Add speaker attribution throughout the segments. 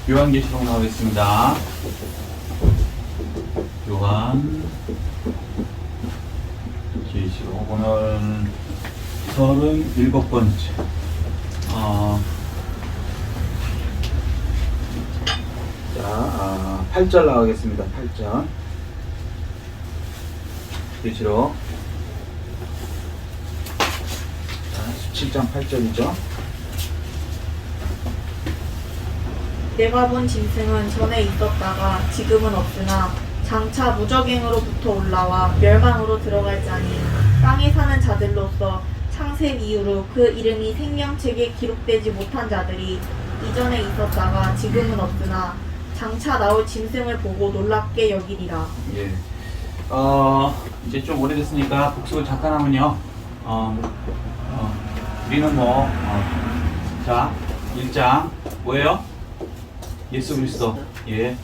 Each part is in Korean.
Speaker 1: 요한계시록 나오겠습니다. 요한계시록 오늘 37번째 자, 8절 나오겠습니다. 8절 계시록 17장 8절이죠.
Speaker 2: 내가 본 짐승은 전에 있었다가 지금은 없으나 장차 무적행으로부터 올라와 멸망으로 들어갈 자니 땅에 사는 자들로서 창세 이후로 그 이름이 생명책에 기록되지 못한 자들이 이전에 있었다가 지금은 없으나 장차 나올 짐승을 보고 놀랍게 여기리라.
Speaker 1: 예. 이제 좀 오래됐으니까 복습을 잠깐 하면요. 우리는 자, 1장 뭐예요? 예수 그리스도. 예.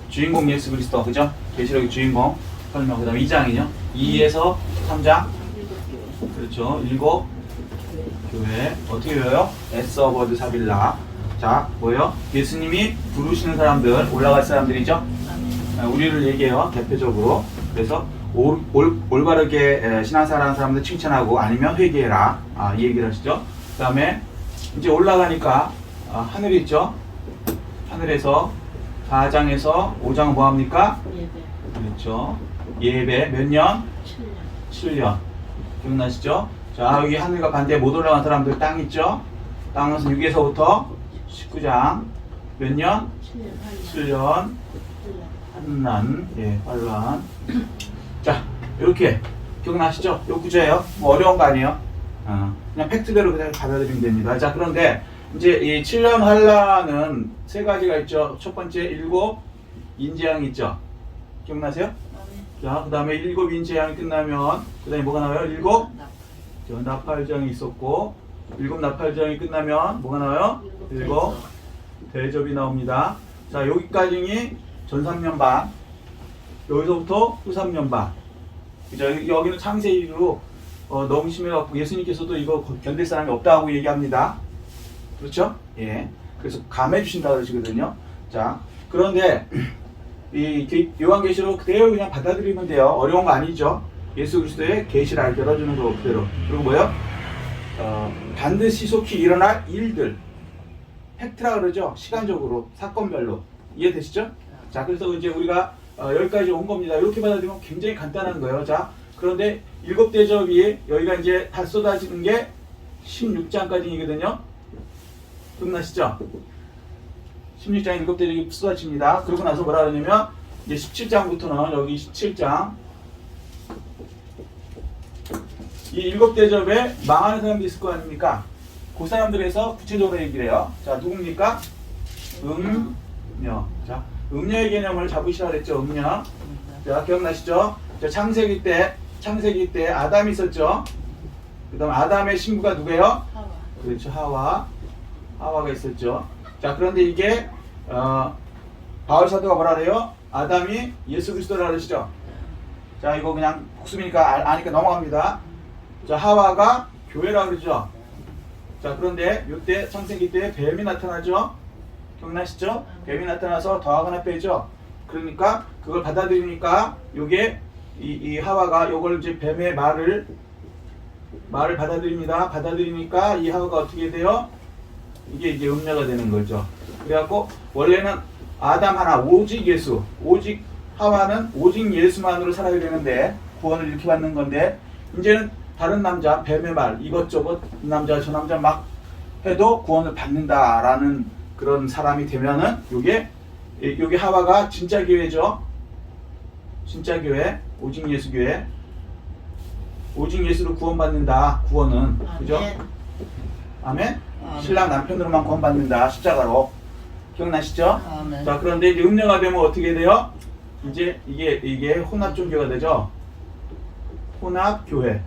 Speaker 1: 주인공 예수 그리스도. 그죠? 계시록의 주인공. 설명. 그 다음에 2장이죠. 2에서 3장. 그렇죠. 7 교회. 어떻게 외워요? 에서버드 사빌라. 자, 뭐예요? 예수님이 부르시는 사람들, 올라갈 사람들이죠? 우리를 얘기해요. 대표적으로. 그래서 올바르게 신앙생활하는 사람들 칭찬하고 아니면 회개해라. 이 얘기를 하시죠. 그 다음에 이제 올라가니까 하늘이 있죠. 하늘에서 4장에서 5장은 뭐합니까?
Speaker 3: 예배.
Speaker 1: 그렇죠. 예배 몇 년?
Speaker 3: 7년.
Speaker 1: 7년. 기억나시죠? 자, 여기 하늘과 반대에 못 올라간 사람들 땅 있죠? 땅은 6에서부터 19장 몇 년? 7년. 환난. 예, 환란. 자, 이렇게 기억나시죠? 요 구조예요. 뭐 어려운 거 아니에요? 그냥 팩트대로 그냥 받아들이면 됩니다. 자, 그런데 이제 이 7년 환란은 세 가지가 있죠. 첫 번째 7 인재앙이 있죠. 기억나세요? 자, 그 다음에 7 인재앙이 끝나면 그 다음에 뭐가 나와요? 7 나팔장이 있었고 7 나팔장이 끝나면 뭐가 나와요? 7 대접이 나옵니다. 자, 여기까지는 전 3년 반, 여기서부터 후 3년 반. 그죠? 여기는 창세기로 너무 심해갖고 예수님께서도 이거 견딜 사람이 없다고 얘기합니다. 그렇죠? 예. 그래서 감해 주신다 그러시거든요. 자, 그런데 이 요한계시록 그대로 그냥 받아들이면 돼요. 어려운 거 아니죠? 예수 그리스도의 계시를 열어주는 거 그대로. 그리고 뭐요? 반드시 속히 일어날 일들. 팩트라 그러죠? 시간적으로, 사건별로. 이해되시죠? 자, 그래서 이제 우리가 여기까지 온 겁니다. 이렇게 받아들이면 굉장히 간단한 거예요. 자, 그런데 7대접이 여기가 이제 다 쏟아지는 게 16장까지이거든요. 기억나시죠? 16장에 7대접이 쏟아집니다. 그러고 나서 뭐라 그러냐면 이제 17장부터는 여기 17장 이 7대접에 망하는 사람도 있을 거 아닙니까? 그 사람들에서 구체적으로 얘기를 해요. 자, 누굽니까? 음녀. 자, 음녀의 개념을 잡으시라 그랬죠. 음녀. 자, 기억나시죠? 자, 창세기 때 아담이 있었죠. 그 다음 아담의 신부가 누구예요?
Speaker 3: 하와.
Speaker 1: 그렇죠. 하와가 있었죠. 자, 그런데 이게 바울 사도가 뭐라 그래요? 아담이 예수 그리스도라 그러시죠. 자, 이거 그냥 복습이니까 아니까 넘어갑니다. 자, 하와가 교회라 그러죠. 자, 그런데 이때 창세기 때 뱀이 나타나죠. 기억나시죠? 뱀이 나타나서 더하거나 빼죠. 그러니까 그걸 받아들이니까 요게 이 하와가 요걸 이제 뱀의 말을 받아들입니다. 받아들이니까 이 하와가 어떻게 돼요? 이게 이제 음녀가 되는 거죠. 그래갖고 원래는 아담 하나 오직 예수, 오직 하와는 오직 예수만으로 살아야 되는데 구원을 이렇게 받는 건데 이제는 다른 남자 뱀의 말 이것저것 이 남자 저 남자 막 해도 구원을 받는다라는 그런 사람이 되면은 요게 하와가 진짜 교회죠. 진짜 교회, 오직 예수 교회. 오직 예수로 구원받는다. 구원은 그죠? 아멘. 신랑 남편으로만 구원받는다. 십자가로. 기억나시죠?
Speaker 3: 아멘.
Speaker 1: 자, 그런데 이제 음녀가 되면 어떻게 돼요? 이제 이게 혼합 종교가 되죠. 혼합 교회.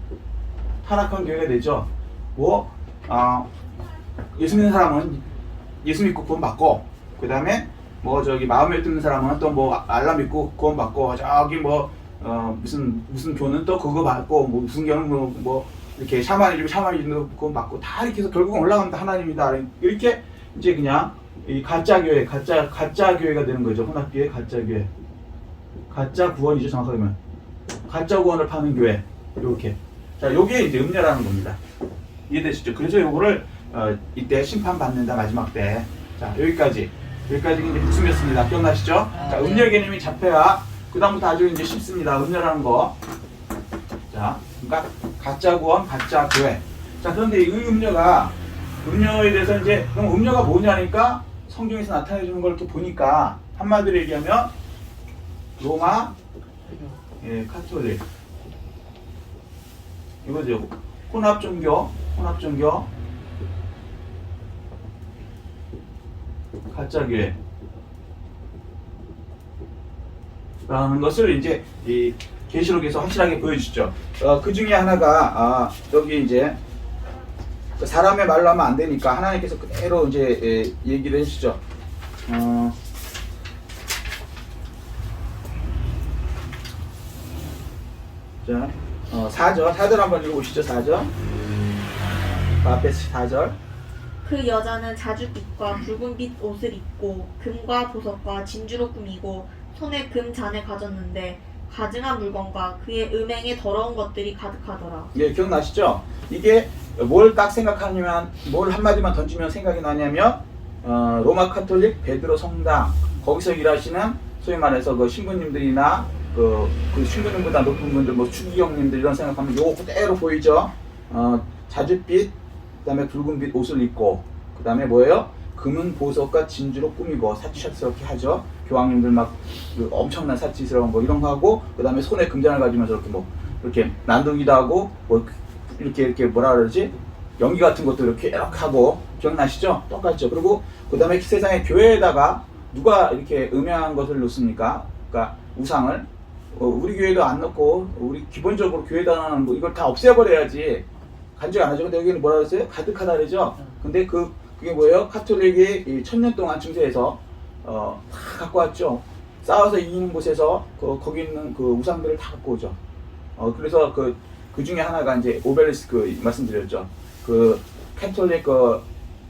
Speaker 1: 타락한 교회가 되죠. 예수 믿는 사람은 예수 믿고 구원받고, 그 다음에 마음에 드는 사람은 또 알라 믿고 구원받고, 저기 무슨 교는 또 그거 받고, 무슨 교는 이렇게 샤머니즘 구원받고, 다 이렇게 해서 결국은 올라갑니다. 하나님이다. 이렇게 이제 그냥 이 가짜 교회, 가짜 교회가 되는 거죠. 혼합교회, 가짜 교회. 가짜 구원이죠, 정확하게 말하면. 가짜 구원을 파는 교회. 이렇게. 자, 요게 이제 음녀라는 겁니다. 이해되시죠? 그래서 요거를 이때 심판 받는다, 마지막 때. 자, 여기까지 이제 복습이었습니다. 기억나시죠? 자, 음녀 개념이 잡혀야 그다음부터 아주 이제 쉽습니다. 음녀라는 거. 자, 그러니까 가짜 구원, 가짜 교회. 자, 그런데 이 음녀에 대해서 이제 그럼 음녀가 뭐냐니까 성경에서 나타내 주는 걸 이렇게 보니까 한마디로 얘기하면 로마 카톨릭 이거죠. 혼합 종교 가짜 교회 라는 것을 이제 이 계시록에서 확실하게 보여주시죠. 그 중에 하나가 여기 이제 사람의 말로 하면 안 되니까 하나님께서 그대로 이제 얘기를 해주시죠. 자, 4절 한번 읽어보시죠. 4절. 앞에 4절.
Speaker 2: 그 여자는 자줏빛과 붉은빛 옷을 입고 금과 보석과 진주로 꾸미고 손에 금 잔을 가졌는데 가증한 물건과 그의 음행에 더러운 것들이 가득하더라.
Speaker 1: 예, 기억나시죠? 이게 뭘 딱 생각하냐면 뭘 한마디만 던지면 생각이 나냐면 로마 카톨릭 베드로 성당 거기서 일하시는 소위 말해서 그 신부님들이나 그 신부님보다 높은 분들 뭐 추기경님들 이런 생각하면 요거 그대로 보이죠? 자줏빛 그다음에 붉은빛 옷을 입고 그다음에 뭐예요? 금은 보석과 진주로 꾸미고 사치스럽게 하죠. 교황님들 막 그 엄청난 사치스러운 거 이런 거 하고 그다음에 손에 금잔을 가지면서 이렇게 뭐 이렇게 난동기도 하고 뭐 이렇게 뭐라 그러지? 연기 같은 것도 이렇게 하고 기억나시죠? 똑같죠. 그리고 그다음에 세상의 교회에다가 누가 이렇게 음행한 것을 놓습니까? 그러니까 우상을 우리 교회도 안 넣고 우리 기본적으로 교회다는 뭐 이걸 다 없애버려야지 간증 안 하죠. 근데 여기는 뭐라 그랬어요? 가득하다 그러죠. 근데 그게 뭐예요? 카톨릭이 1000년 동안 중세에서 다 갖고 왔죠. 싸워서 이기는 곳에서 거기 있는 그 우상들을 다 갖고 오죠. 그래서 그 중에 하나가 이제 오벨리스크 말씀드렸죠. 그 카톨릭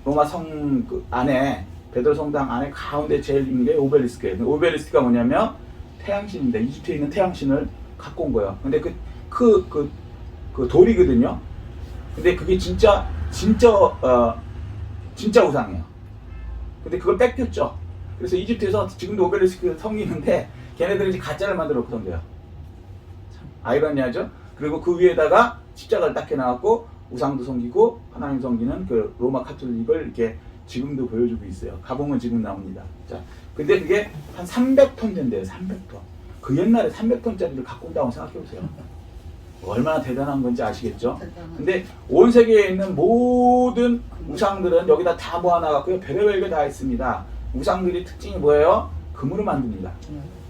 Speaker 1: 로마 성 안에 베드로 성당 안에 가운데 제일 있는 게 오벨리스크예요. 오벨리스크가 뭐냐면 태양신인데 이집트에 있는 태양신을 갖고 온 거예요. 근데 그 돌이거든요. 근데 그게 진짜 우상이에요. 근데 그걸 뺏겼죠. 그래서 이집트에서 지금도 오벨리스크 성이 있는데 걔네들이 이제 가짜를 만들어 놓고 던데요. 참 아이러니하죠. 그리고 그 위에다가 십자가를 딱 해놔갖고 우상도 섬기고 하나님 섬기는 그 로마 카톨릭을 이렇게 지금도 보여주고 있어요. 가보면 지금 나옵니다. 자, 근데 그게 한 300톤 된대요. 300톤. 그 옛날에 300톤짜리를 갖고 온다고 생각해보세요. 얼마나 대단한 건지 아시겠죠? 근데 온 세계에 있는 모든 우상들은 여기다 다 모아놔갖고요. 별의별 게 다 있습니다. 우상들이 특징이 뭐예요? 금으로 만듭니다.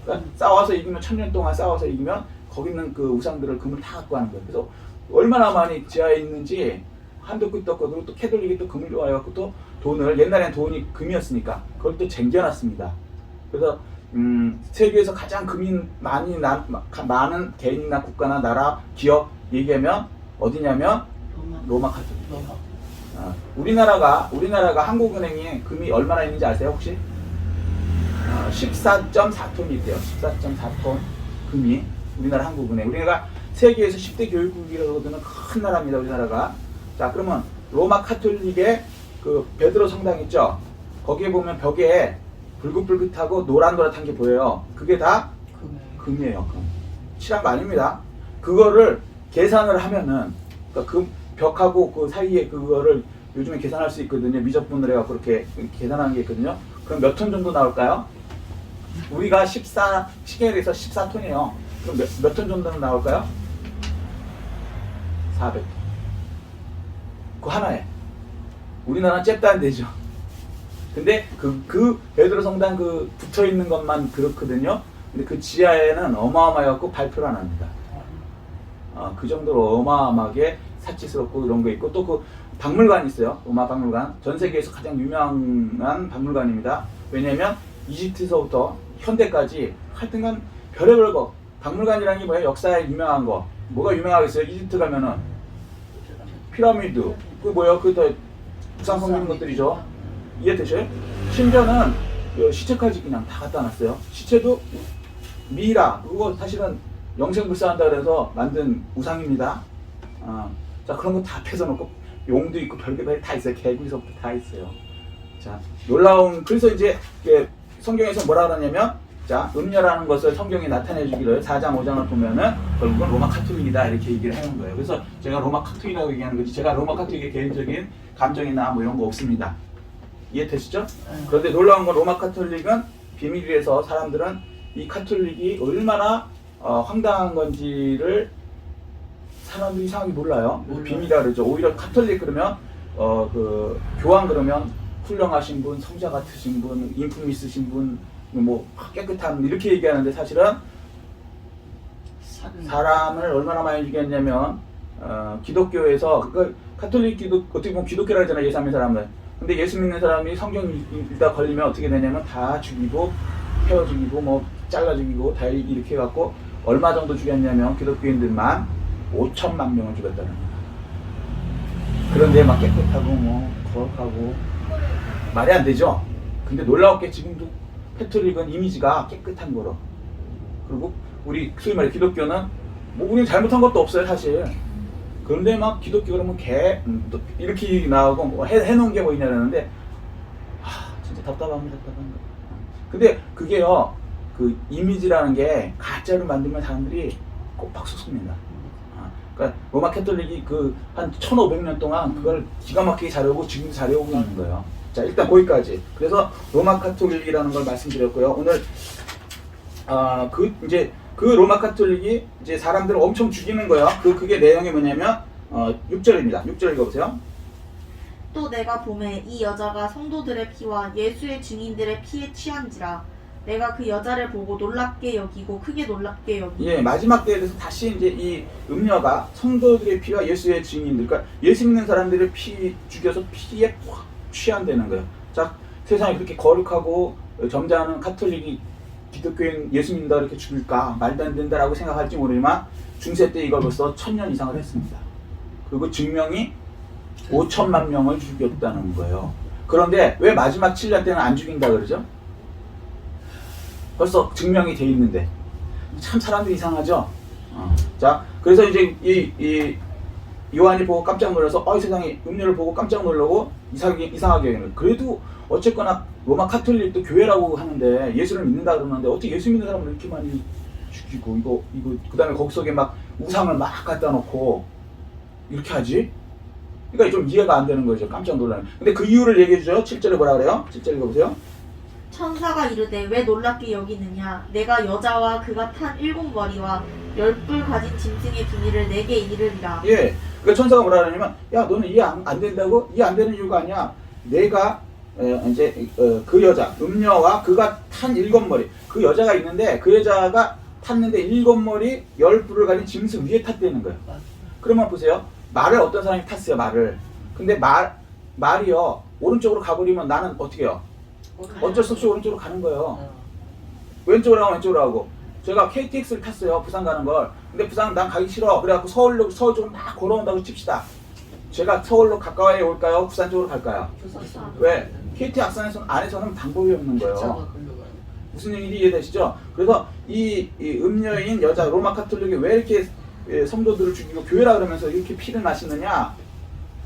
Speaker 1: 그러니까 싸워서 이기면 1000년 동안 싸워서 이기면 거기 있는 그 우상들을 금을 다 갖고 하는 거예요. 그래서 얼마나 많이 지하에 있는지 한도 끝도 없고 그리고 또 캐톨릭이 또 금을 좋아해갖고 또 돈을 옛날엔 돈이 금이었으니까 그걸 또 쟁겨놨습니다. 그래서 세계에서 가장 금이 많은 개인이나 국가나 나라, 기업 얘기하면 어디냐면 로마 카톨릭. 우리나라가 한국은행에 금이 얼마나 있는지 아세요 혹시? 14.4톤이 있대요. 14.4톤 금이 우리나라 한국은행. 우리나라가 세계에서 10대 교육국이라고 하는 큰 나라입니다. 우리나라가. 자, 그러면 로마 카톨릭의 그 베드로 성당 있죠? 거기에 보면 벽에 붉은붉은하고 노란노란한 게 보여요. 그게 다 금이에요. 금. 칠한 거 아닙니다. 그거를 계산을 하면은 그러니까 그 벽하고 그 사이에 그거를 요즘에 계산할 수 있거든요. 미적분을 해갖고 그렇게 계산하는 게 있거든요. 그럼 몇 톤 정도 나올까요? 우리가 시계에서 14톤이에요. 그럼 몇 톤 정도는 나올까요? 400톤. 그 하나에. 우리나라는 잽도 안 되죠. 근데 그 베드로 성당 붙어 있는 것만 그렇거든요. 근데 그 지하에는 어마어마해갖고 발표를 안 합니다. 그 정도로 어마어마하게 사치스럽고 이런 거 있고 또 그 박물관 있어요. 로마 박물관. 전 세계에서 가장 유명한 박물관입니다. 왜냐면 이집트에서부터 현대까지 하여튼간 별의별 거. 박물관이라는 게 뭐예요? 역사에 유명한 거. 뭐가 유명하겠어요? 이집트 가면은 피라미드. 그 뭐예요? 그 더 우상 섬기는 것들이죠. 이해되셔요? 심지어는 그 시체까지 그냥 다 갖다 놨어요. 시체도 미라, 그거 사실은 영생불사한다 그래서 만든 우상입니다. 자, 그런 거 다 패서놓고 용도 있고 별게 다 있어요. 개구리석도 다 있어요. 자, 놀라운, 그래서 이제 성경에서 뭐라 그러냐면, 자, 음녀라는 것을 성경에 나타내 주기를 4장 5장을 보면은 결국은 로마 카톨릭이다 이렇게 얘기를 하는 거예요. 그래서 제가 로마 카톨릭이라고 얘기하는 거지, 제가 로마 카톨릭의 개인적인 감정이나 뭐 이런 거 없습니다. 이해되시죠? 그런데 놀라운 건 로마 카톨릭은 비밀리에서 사람들은 이 카톨릭이 얼마나 황당한 건지를 사람들이 이상하게 몰라요. 비밀이라 그러죠. 오히려 카톨릭 그러면 그 교황 그러면 훌륭하신 분, 성자 같으신 분, 인품 있으신 분, 뭐 깨끗한 이렇게 얘기하는데 사실은 사람을 얼마나 많이 죽였냐면 기독교에서 그 카톨릭 기독 어떻게 보면 기독교라 하잖아요. 예수 믿는 사람은. 근데 예수 믿는 사람이 성경 읽다 걸리면 어떻게 되냐면 다 죽이고 헤어 죽이고 뭐 잘라 죽이고 다 이렇게 해갖고 얼마 정도 죽였냐면 기독교인들만 5천만 명을 죽였다는 거예요. 그런데 막 깨끗하고 뭐 거룩하고 말이 안 되죠. 근데 놀라웠게 지금도 카톨릭은 이미지가 깨끗한 거로. 그리고 우리 소위 말해 기독교는 뭐 우리는 잘못한 것도 없어요 사실. 그런데 막 기독교 그러면 또 이렇게 나오고 뭐 해놓은 게 뭐 있냐는데 진짜 답답합니다. 근데 그게요 그 이미지라는 게 가짜로 만들면 사람들이 꼬박 솟습니다. 그러니까 로마 카톨릭이 그 한 1500년 동안 그걸 기가 막히게 잘해오고 지금도 잘해오고 있는 거예요. 자, 일단 거기까지. 그래서 로마 카톨릭이라는 걸 말씀드렸고요. 오늘 그 로마 카톨릭이 이제 사람들을 엄청 죽이는 거예요. 그게 내용이 뭐냐면 6절입니다. 6절 읽어보세요.
Speaker 2: 또 내가 보매 이 여자가 성도들의 피와 예수의 증인들의 피에 취한지라. 내가 그 여자를 보고 놀랍게 여기고 크게 놀랍게 여기고.
Speaker 1: 예, 마지막 때에 대해서 다시 이제 이 음녀가 성도들의 피와 예수의 증인들, 그러니까 예수 믿는 사람들의 피 죽여서 피에 확 취한다는 거예요. 자, 세상에 그렇게 거룩하고 점잖은 카톨릭이 기독교인 예수 믿는다 이렇게 죽일까 말도 안 된다라고 생각할지 모르지만 중세 때 이걸 벌써 1000년 이상을 했습니다. 그리고 증명이 5천만 명을 죽였다는 거예요. 그런데 왜 마지막 7년 때는 안 죽인다 그러죠? 벌써 증명이 돼 있는데 참 사람들이 이상하죠. 자, 그래서 이제 이 요한이 보고 깜짝 놀라서 이 세상에 음료를 보고 깜짝 놀라고 이상하게 여기는. 그래도 어쨌거나 로마 카톨릭도 교회라고 하는데 예수를 믿는다 그러는데 어떻게 예수 믿는 사람을 이렇게 많이 죽이고 이거 그다음에 거기 속에 막 우상을 막 갖다 놓고 이렇게 하지? 그러니까 좀 이해가 안 되는 거죠. 깜짝 놀라는. 근데 그 이유를 얘기해 주죠. 7절에 뭐라 그래요? 7절 읽어보세요.
Speaker 2: 천사가 이르되 왜 놀랍게 여기느냐 내가 여자와 그가 탄 7머리와 10뿔 가진 짐승의 비밀을 내게 이르리라.
Speaker 1: 예. 그러니까 천사가 뭐라 그러냐면 야 너는 이해 안 된다고? 이해 안 되는 이유가 아니야. 내가 이제 그 여자 음녀와 그가 탄 7머리 그 여자가 있는데 그 여자가 탔는데 7머리 10뿔을 가진 짐승 위에 탔다는 거예요. 그러면 보세요. 말을 어떤 사람이 탔어요. 말을. 근데 말이요 오른쪽으로 가버리면 나는 어떻게 해요? 어쩔 수 없이 오른쪽으로 가는 거예요. 왼쪽으로 가면 왼쪽으로 가고. 제가 KTX를 탔어요. 부산 가는 걸. 근데 부산 난 가기 싫어. 그래갖고 서울 쪽으로 막 걸어온다고 칩시다. 제가 서울로 가까이 올까요? 부산 쪽으로 갈까요? 왜? KT 안에서는 방법이 없는 거예요. 무슨 얘기인지 이해되시죠? 그래서 이 음녀인 여자 로마 카톨릭이 왜 이렇게 성도들을 죽이고 교회라 그러면서 이렇게 피를 마시느냐?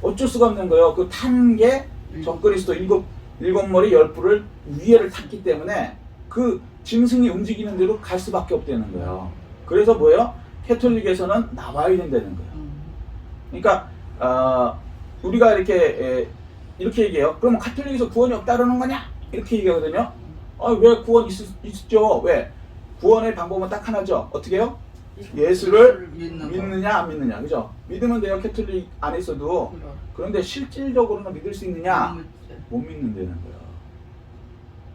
Speaker 1: 어쩔 수가 없는 거예요. 그 탄 게 적그리스도 7머리 10뿔을 위에를 탔기 때문에 그 짐승이 움직이는 대로 갈 수밖에 없다는 거예요. 그래서 뭐예요? 캐톨릭에서는 나와야 된다는 거예요. 그러니까 우리가 이렇게 얘기해요. 그러면 카톨릭에서 구원이 없다라는 거냐? 이렇게 얘기하거든요. 왜 구원 있죠? 왜? 구원의 방법은 딱 하나죠. 어떻게 해요? 예수를 믿느냐 안 믿느냐. 그죠? 믿으면 돼요. 캐톨릭 안에서도. 그런데 실질적으로는 믿을 수 있느냐? 못 믿는다는 거예요.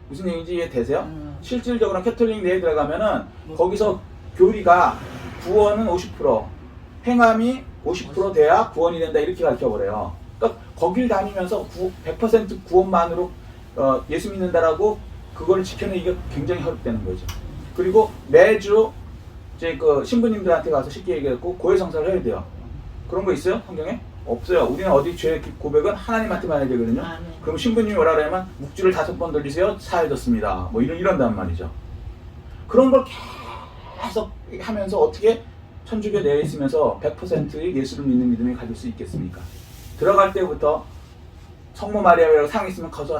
Speaker 1: 무슨 얘기인지 이해되세요? 실질적으로 캐톨릭 내에 들어가면은 거기서 교리가 구원은 50%, 행함이 50% 돼야 구원이 된다 이렇게 가르쳐버려요. 그러니까 거길 다니면서 100% 구원만으로 예수 믿는다라고 그걸 지켜내기가 굉장히 어렵다는 거죠. 그리고 매주 이제 그 신부님들한테 가서 쉽게 얘기했고 고해성사를 해야 돼요. 그런 거 있어요? 성경에? 없어요. 우리는 어디 죄 고백은 하나님한테만 해야 되거든요. 그럼 신부님이 뭐라 그러냐면 묵주를 5번 돌리세요. 사해졌습니다. 뭐 이런단 말이죠. 그런 걸 계속 하면서 어떻게 천주교 내에 있으면서 100%의 예수를 믿는 믿음을 가질 수 있겠습니까? 들어갈 때부터 성모 마리아라고 상 있으면 거저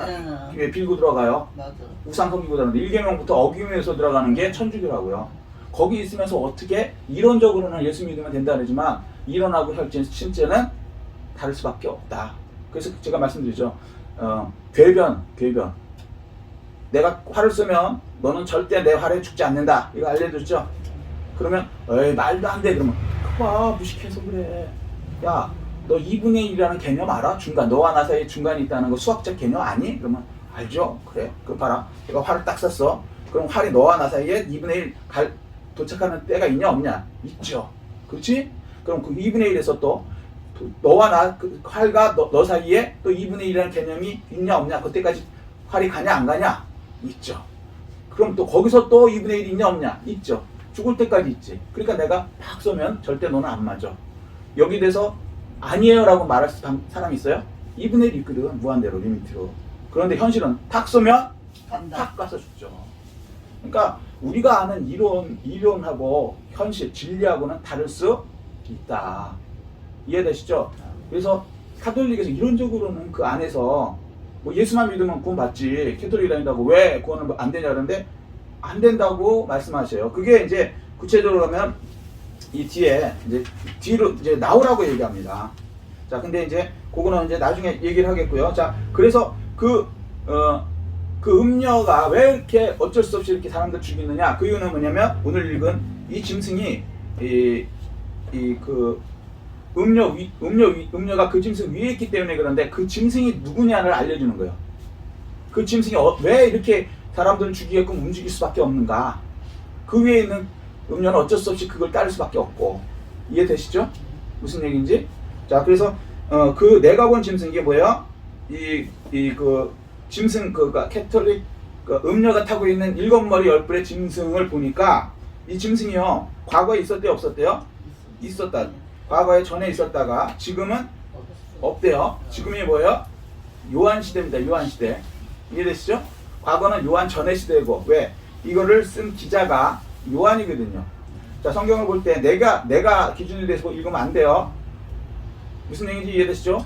Speaker 1: 빌고 들어가요.
Speaker 3: 맞아.
Speaker 1: 우상 섬기고 들어가는데 1계명부터 어기면서 들어가는 게 천주교라고요. 거기 있으면서 어떻게 이론적으로는 예수 믿으면 된다 그러지만 이론하고 실제는 다를 수밖에 없다. 그래서 제가 말씀드리죠. 궤변. 내가 활을 쏘면 너는 절대 내 활에 죽지 않는다. 이거 알려줬죠? 그러면 에이 말도 안 돼. 그러면 그거 무식해서 그래. 야, 너 2분의 1이라는 개념 알아? 중간. 너와 나 사이에 중간이 있다는 거 수학적 개념 아니? 그러면 알죠? 그래. 그거 봐라. 내가 활을 딱 쐈어. 그럼 활이 너와 나 사이에 2분의 1 도착하는 때가 있냐 없냐? 있죠. 그렇지? 그럼 그 2분의 1에서 또 너와 나 그 활과 너 사이에 또 2분의 1이라는 개념이 있냐 없냐? 그때까지 활이 가냐 안 가냐? 있죠. 그럼 또 거기서 또 2분의 1이 있냐 없냐? 있죠. 죽을 때까지 있지. 그러니까 내가 팍 쏘면 절대 너는 안 맞아. 여기 대해서 아니에요 라고 말할 사람이 있어요? 2분의 1이 있거든. 무한대로 리미트로. 그런데 현실은 탁 쏘면 탁 가서 죽죠. 그러니까 우리가 아는 이론하고 현실, 진리하고는 다를 수 있다. 이해되시죠? 그래서 카톨릭에서 이론적으로는 그 안에서 뭐 예수만 믿으면 구원 받지, 캐톨릭이 다닌다고 왜 구원은 안 되냐 그러는데 안 된다고 말씀하셔요. 그게 이제 구체적으로 가면 이 뒤에 이제 뒤로 이제 나오라고 얘기합니다. 자, 근데 이제 그거는 이제 나중에 얘기를 하겠고요. 자, 그래서 그 음녀가 왜 이렇게 어쩔 수 없이 이렇게 사람들 죽이느냐? 그 이유는 뭐냐면 오늘 읽은 이 짐승이 음녀가 그 짐승 위에 있기 때문에 그런데 그 짐승이 누구냐를 알려주는 거예요. 그 짐승이 왜 이렇게 사람들을 죽이게끔 움직일 수밖에 없는가? 그 위에 있는 음녀는 어쩔 수 없이 그걸 따를 수밖에 없고. 이해되시죠? 무슨 얘기인지? 자, 그래서 그 내가 본 짐승 이게 뭐예요? 그 짐승 캐톨릭 음녀가 타고 있는 7머리 10뿔의 짐승을 보니까 이 짐승이요 과거에 있었대요 없었대요? 있었다. 과거에 전에 있었다가 지금은 없대요. 지금이 뭐예요? 요한 시대입니다. 요한 시대. 이해되시죠? 과거는 요한 전의 시대고 왜? 이거를 쓴 기자가 요한이거든요. 자, 성경을 볼 때 내가 기준이 돼서 읽으면 안 돼요. 무슨 얘기인지 이해되시죠?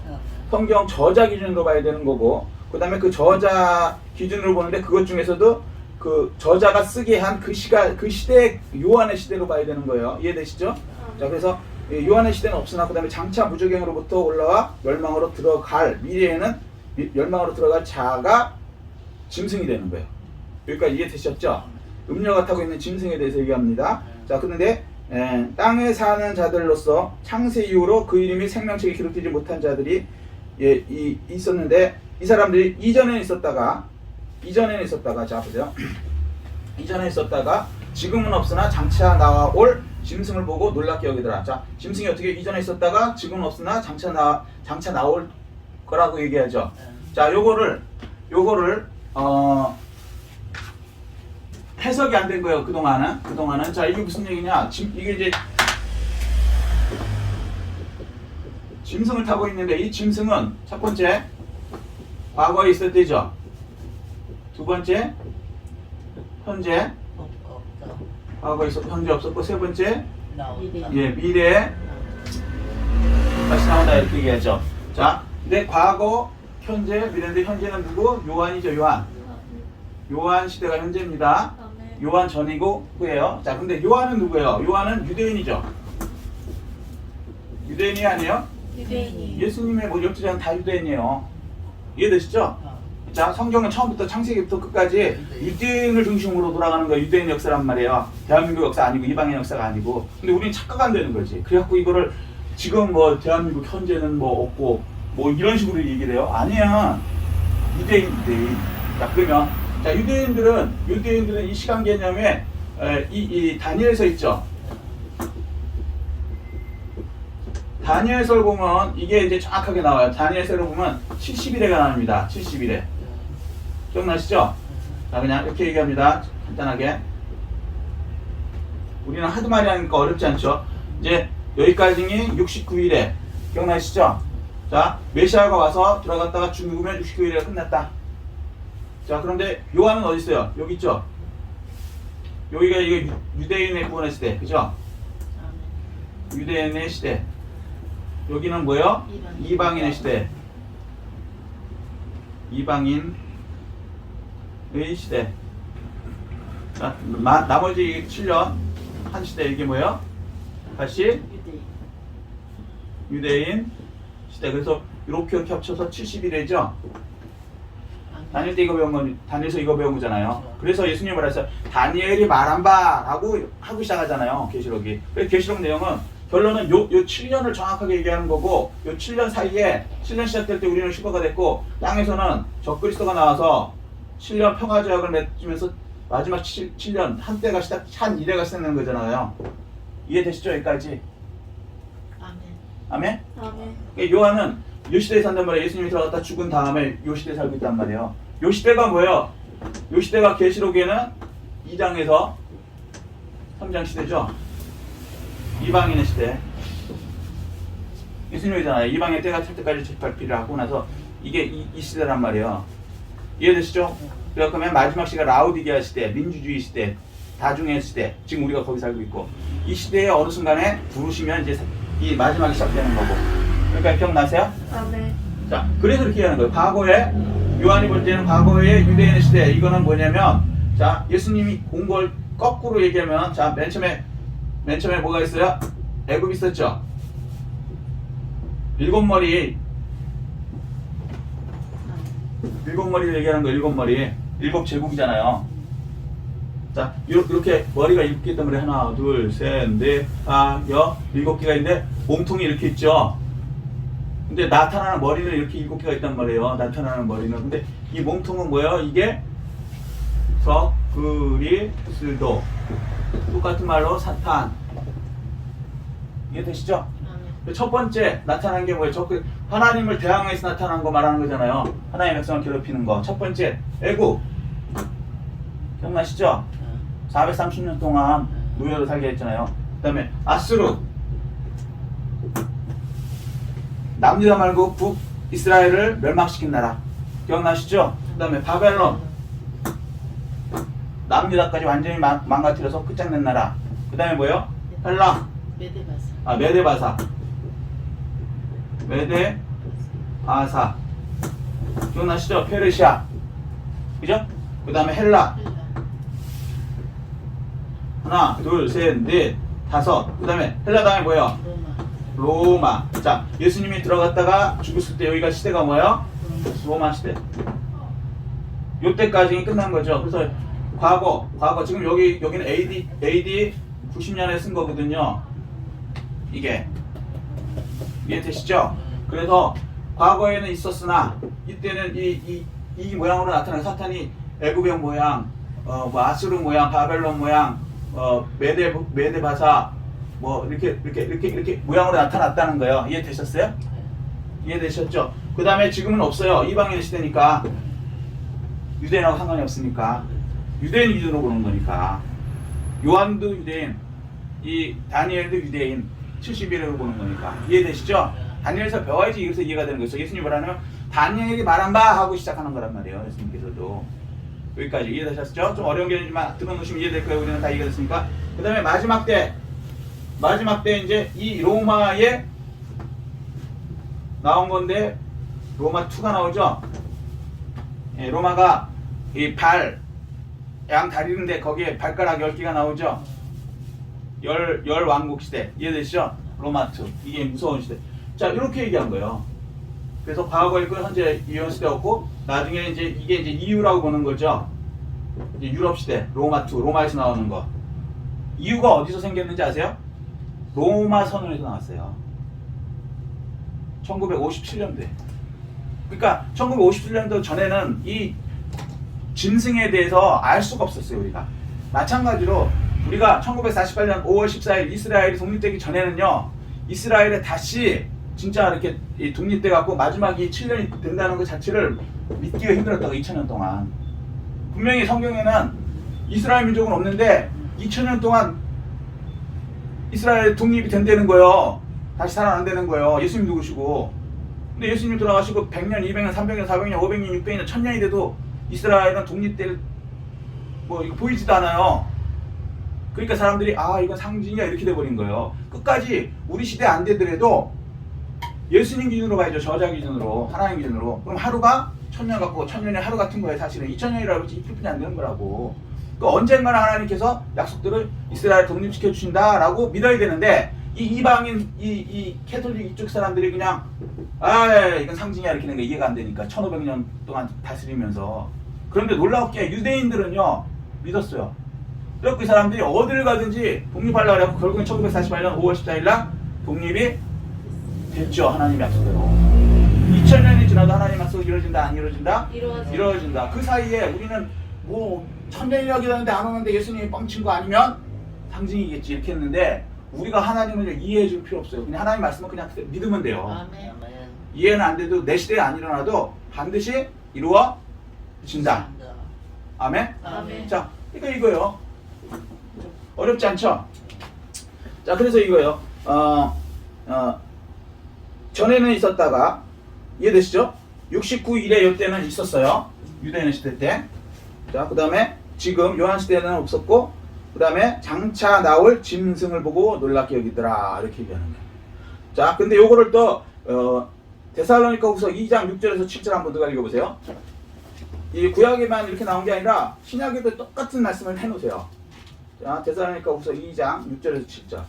Speaker 1: 성경 저자 기준으로 봐야 되는 거고 그 다음에 그 저자 기준으로 보는데 그것 중에서도 그 저자가 쓰게 한 그 시대 요한의 시대로 봐야 되는 거예요. 이해되시죠? 자, 그래서 요한의 시대는 없으나 그 다음에 장차 무저갱으로부터 올라와 멸망으로 들어갈 미래에는 멸망으로 들어갈 자가 짐승이 되는 거예요. 여기까지 이해되셨죠? 음녀가 타고 있는 짐승에 대해서 얘기합니다. 자, 그런데 땅에 사는 자들로서 창세 이후로 그 이름이 생명책에 기록되지 못한 자들이 있었는데 이 사람들이 이전에 있었다가 자 보세요. 이전에 있었다가 지금은 없으나 장차 나올 짐승을 보고 놀랍게 여기더라. 자, 짐승이 어떻게 이전에 있었다가 지금은 없으나 장차 나올 거라고 얘기하죠. 자, 요거를 해석이 안 된 거예요. 그동안은 자, 이게 무슨 얘기냐? 이게 이제 짐승을 타고 있는데 이 짐승은 첫 번째 과거에 있을 때죠. 두 번째 현재 과거에 있었고 현재 없었고 세 번째 미래에 다시 나온다 이렇게 얘기하죠. 자, 근데 과거, 현재, 미래인데 현재는 누구? 요한이죠. 요한 시대가 현재입니다. 요한 전이고 후예요. 자, 근데 요한은 누구예요? 요한은 유대인이죠. 유대인이 아니에요?
Speaker 2: 유대인이.
Speaker 1: 예수님의 옆주자는 다 유대인이에요. 이해되시죠? 자, 성경은 처음부터 창세기부터 끝까지 유대인을 중심으로 돌아가는 거예요. 유대인 역사란 말이에요. 대한민국 역사 아니고 이방인 역사가 아니고. 근데 우리는 착각한다는 거지. 그래갖고 이거를 지금 뭐 대한민국 현재는 뭐 없고 뭐 이런 식으로 얘기를 해요. 아니야. 유대인. 자, 그러면 자, 유대인들은 이 시간 개념에 이 다니엘서 있죠. 다니엘서를 보면 이게 이제 정확하게 나와요. 다니엘서를 보면 70일에가 나옵니다. 70일에. 기억나시죠? 자, 그냥 이렇게 얘기합니다. 간단하게. 우리는 하도 많이 하니까 어렵지 않죠? 이제 여기까지는 69일에. 기억나시죠? 자, 메시아가 와서 들어갔다가 죽으면 69일에 끝났다. 자, 그런데 요한은 어디 있어요? 여기 있죠? 여기가 이게 유대인의 구원의 시대, 그죠? 유대인의 시대. 여기는 뭐요? 이방인의 시대. 이방인의 시대. 자, 나머지 7년 한 시대 이게 뭐예요? 다시 유대인 시대. 그래서 이렇게 합쳐서 70일이죠. 다니엘 때 이거 배운 건 다니엘서 이거 배운 거잖아요. 그래서 예수님이 뭐라 했어요? 다니엘이 말한 바라고 하고 시작하잖아요. 계시록이. 그래서 계시록 내용은 결론은 요 7년을 정확하게 얘기하는 거고, 요 7년 사이에 7년 시작될 때 우리는 휴거가 됐고, 땅에서는 적그리스도가 나와서 7년 평화제약을 맺으면서 마지막 7년 한 때가 한 이래가 시작되는 거잖아요. 이해되시죠? 여기까지? 아멘?
Speaker 2: 아멘.
Speaker 1: 그러니까 요한은 요 시대에 산단 말이에요. 예수님이 들어갔다 죽은 다음에 요 시대에 살고 있단 말이에요. 요 시대가 뭐예요? 요 시대가 계시록에는 2장에서 3장 시대죠. 이방인의 시대. 예수님이잖아요. 이방의 때가 찰 때까지 재팔피를 하고 나서 이게 이 시대란 말이에요. 이해되시죠? 그러면 마지막 시대가 라우디게아 시대, 민주주의 시대, 다중의 시대. 지금 우리가 거기 살고 있고, 이 시대에 어느 순간에 부르시면 이제 이 마지막이 시작되는 거고. 그러니까 기억나세요?
Speaker 2: 아멘.
Speaker 1: 자, 그래서 이렇게 하는 거예요. 과거에 요한이 볼 때는 과거의 유대인의 시대. 이거는 뭐냐면, 자, 예수님이 온 걸 거꾸로 얘기하면, 자, 맨 처음에 뭐가 있어요? 애굽 있었죠. 일곱 머리를 얘기하는 거예요. 일곱 제국이잖아요. 자, 이렇게 머리가 7개 있단 말이에요. 하나, 둘, 셋, 넷, 다, 7개가 있는데 몸통이 이렇게 있죠. 근데 나타나는 머리는 이렇게 7개가 있단 말이에요. 나타나는 머리는. 근데 이 몸통은 뭐예요? 이게 적그리스도. 똑같은 말로 사탄. 이해되시죠? 첫 번째 나타난 게 뭐예요? 하나님을 대항해서 나타난 거 말하는 거잖아요. 하나님의 백성을 괴롭히는 거. 첫 번째 애굽. 기억나시죠? 430년 동안 노예로 살게 했잖아요. 그 다음에 아수르. 남유다 말고 북이스라엘을 멸망시킨 나라. 기억나시죠? 그 다음에 바벨론. 남유다까지 완전히 망가뜨려서 끝장낸 나라. 그 다음에 뭐예요? 헬라. 메데바사. 메데바사. 기억나시죠? 페르시아. 그죠? 그 다음에 헬라. 하나, 둘, 셋, 넷, 다섯. 그 다음에 헬라 다음에 뭐예요? 로마. 자, 예수님이 들어갔다가 죽었을 때 여기가 시대가 뭐예요? 로마 시대. 요때까지 끝난 거죠. 그래서 과거 지금 여기는 AD 90년에 쓴 거거든요. 이게 이해되시죠? 그래서 과거에는 있었으나 이때는 이 모양으로 나타나는 사탄이 애굽의 모양, 아수르 모양, 바벨론 모양, 메데바사 뭐 이렇게 모양으로 나타났다는 거예요. 이해되셨어요? 이해되셨죠? 그 다음에 지금은 없어요. 이방인의 시대니까. 유대인하고 상관이 없으니까. 유대인 기준으로 보는 거니까. 요한도 유대인, 이 다니엘도 유대인, 70일으로 보는 거니까. 이해되시죠? 다니엘서 배워야지 이래서 이해가 되는 거죠. 예수님이 뭐라냐면 다니엘이 말한 바 하고 시작하는 거란 말이에요. 예수님께서도. 여기까지 이해되셨죠? 좀 어려운 게 아니지만 들어놓으시면 이해될 거예요. 우리는 다 이해가 됐으니까. 그 다음에 마지막 때 이제 이 로마에 나온 건데 로마 2가 나오죠? 예, 로마가 이 양 다리인데 거기에 발가락 10개가 나오죠? 열 왕국 시대. 이해되시죠? 로마 2. 이게 무서운 시대. 자, 이렇게 얘기한 거예요. 그래서 과거에 있고 현재 이혼 시대였고 나중에 이게 이유라고 보는 거죠. 이제 유럽 시대, 로마 2, 로마에서 나오는 거. 이유가 어디서 생겼는지 아세요? 로마 선언에서 나왔어요. 1957년도에. 그러니까 1957년도 전에는 이 짐승에 대해서 알 수가 없었어요, 우리가. 마찬가지로 우리가 1948년 5월 14일 이스라엘이 독립되기 전에는요, 이스라엘에 다시 진짜 이렇게 독립돼 갖고 마지막이 7년이 된다는 것 자체를 믿기가 힘들었다고 2000년 동안. 분명히 성경에는 이스라엘 민족은 없는데 2000년 동안 이스라엘 독립이 된다는 거예요. 다시 살아난다는 거예요. 예수님 누구시고. 근데 예수님 돌아가시고 100년, 200년, 300년, 400년, 500년, 600년, 1000년이 돼도 이스라엘은 독립될 뭐 이거 보이지도 않아요. 그러니까 사람들이 아 이건 상징이야 이렇게 돼버린 거예요. 끝까지 우리 시대 안 되더라도 예수님 기준으로 봐야죠. 저자 기준으로, 하나님 기준으로. 그럼 하루가 1000년 같고 1000년이 하루 같은 거예요. 사실은 2000년이라고 해서 이틀뿐이 안 되는 거라고. 그 언젠가는 하나님께서 약속들을 이스라엘 독립시켜 주신다라고 믿어야 되는데 이 이방인 이 캐톨릭 이쪽 사람들이 그냥 아 이건 상징이야 이렇게 하는 게 이해가 안 되니까 1500년 동안 다스리면서. 그런데 놀랍게 유대인들은요 믿었어요. 그래서 그 사람들이 어딜 가든지 독립하려고 하고 결국엔 1948년 5월 14일 날 독립이 됐죠. 하나님 약속대로. 2000년이 지나도 하나님 약속이 이루어진다 안 이루어진다? 이루어진다. 그 사이에 우리는 뭐 1000년이라고 하는데 안 오는데 예수님이 뻥친 거 아니면 상징이겠지 이렇게 했는데 우리가 하나님을 이해해 줄 필요 없어요. 그냥 하나님 말씀은 그냥 믿으면 돼요.
Speaker 3: 아멘.
Speaker 1: 이해는 안 돼도 내 시대에 안 일어나도 반드시 이루어진다. 아멘?
Speaker 2: 아멘.
Speaker 1: 자, 그러니까 이거요. 어렵지 않죠? 자, 그래서 이거요. 전에는 있었다가 이해되시죠? 69일에 이때는 있었어요. 유대인 시대 때. 자, 그 다음에 지금 요한 시대는 없었고 그 다음에 장차 나올 짐승을 보고 놀랍게 여기더라 이렇게 얘기하는 거예요. 자, 근데 요거를 또 데살로니가후서 2장 6절에서 7절 한번 더 읽어보세요. 이 구약에만 이렇게 나온 게 아니라 신약에도 똑같은 말씀을 해놓으세요. 자, 데살로니가후서 2장 6절에서 7절.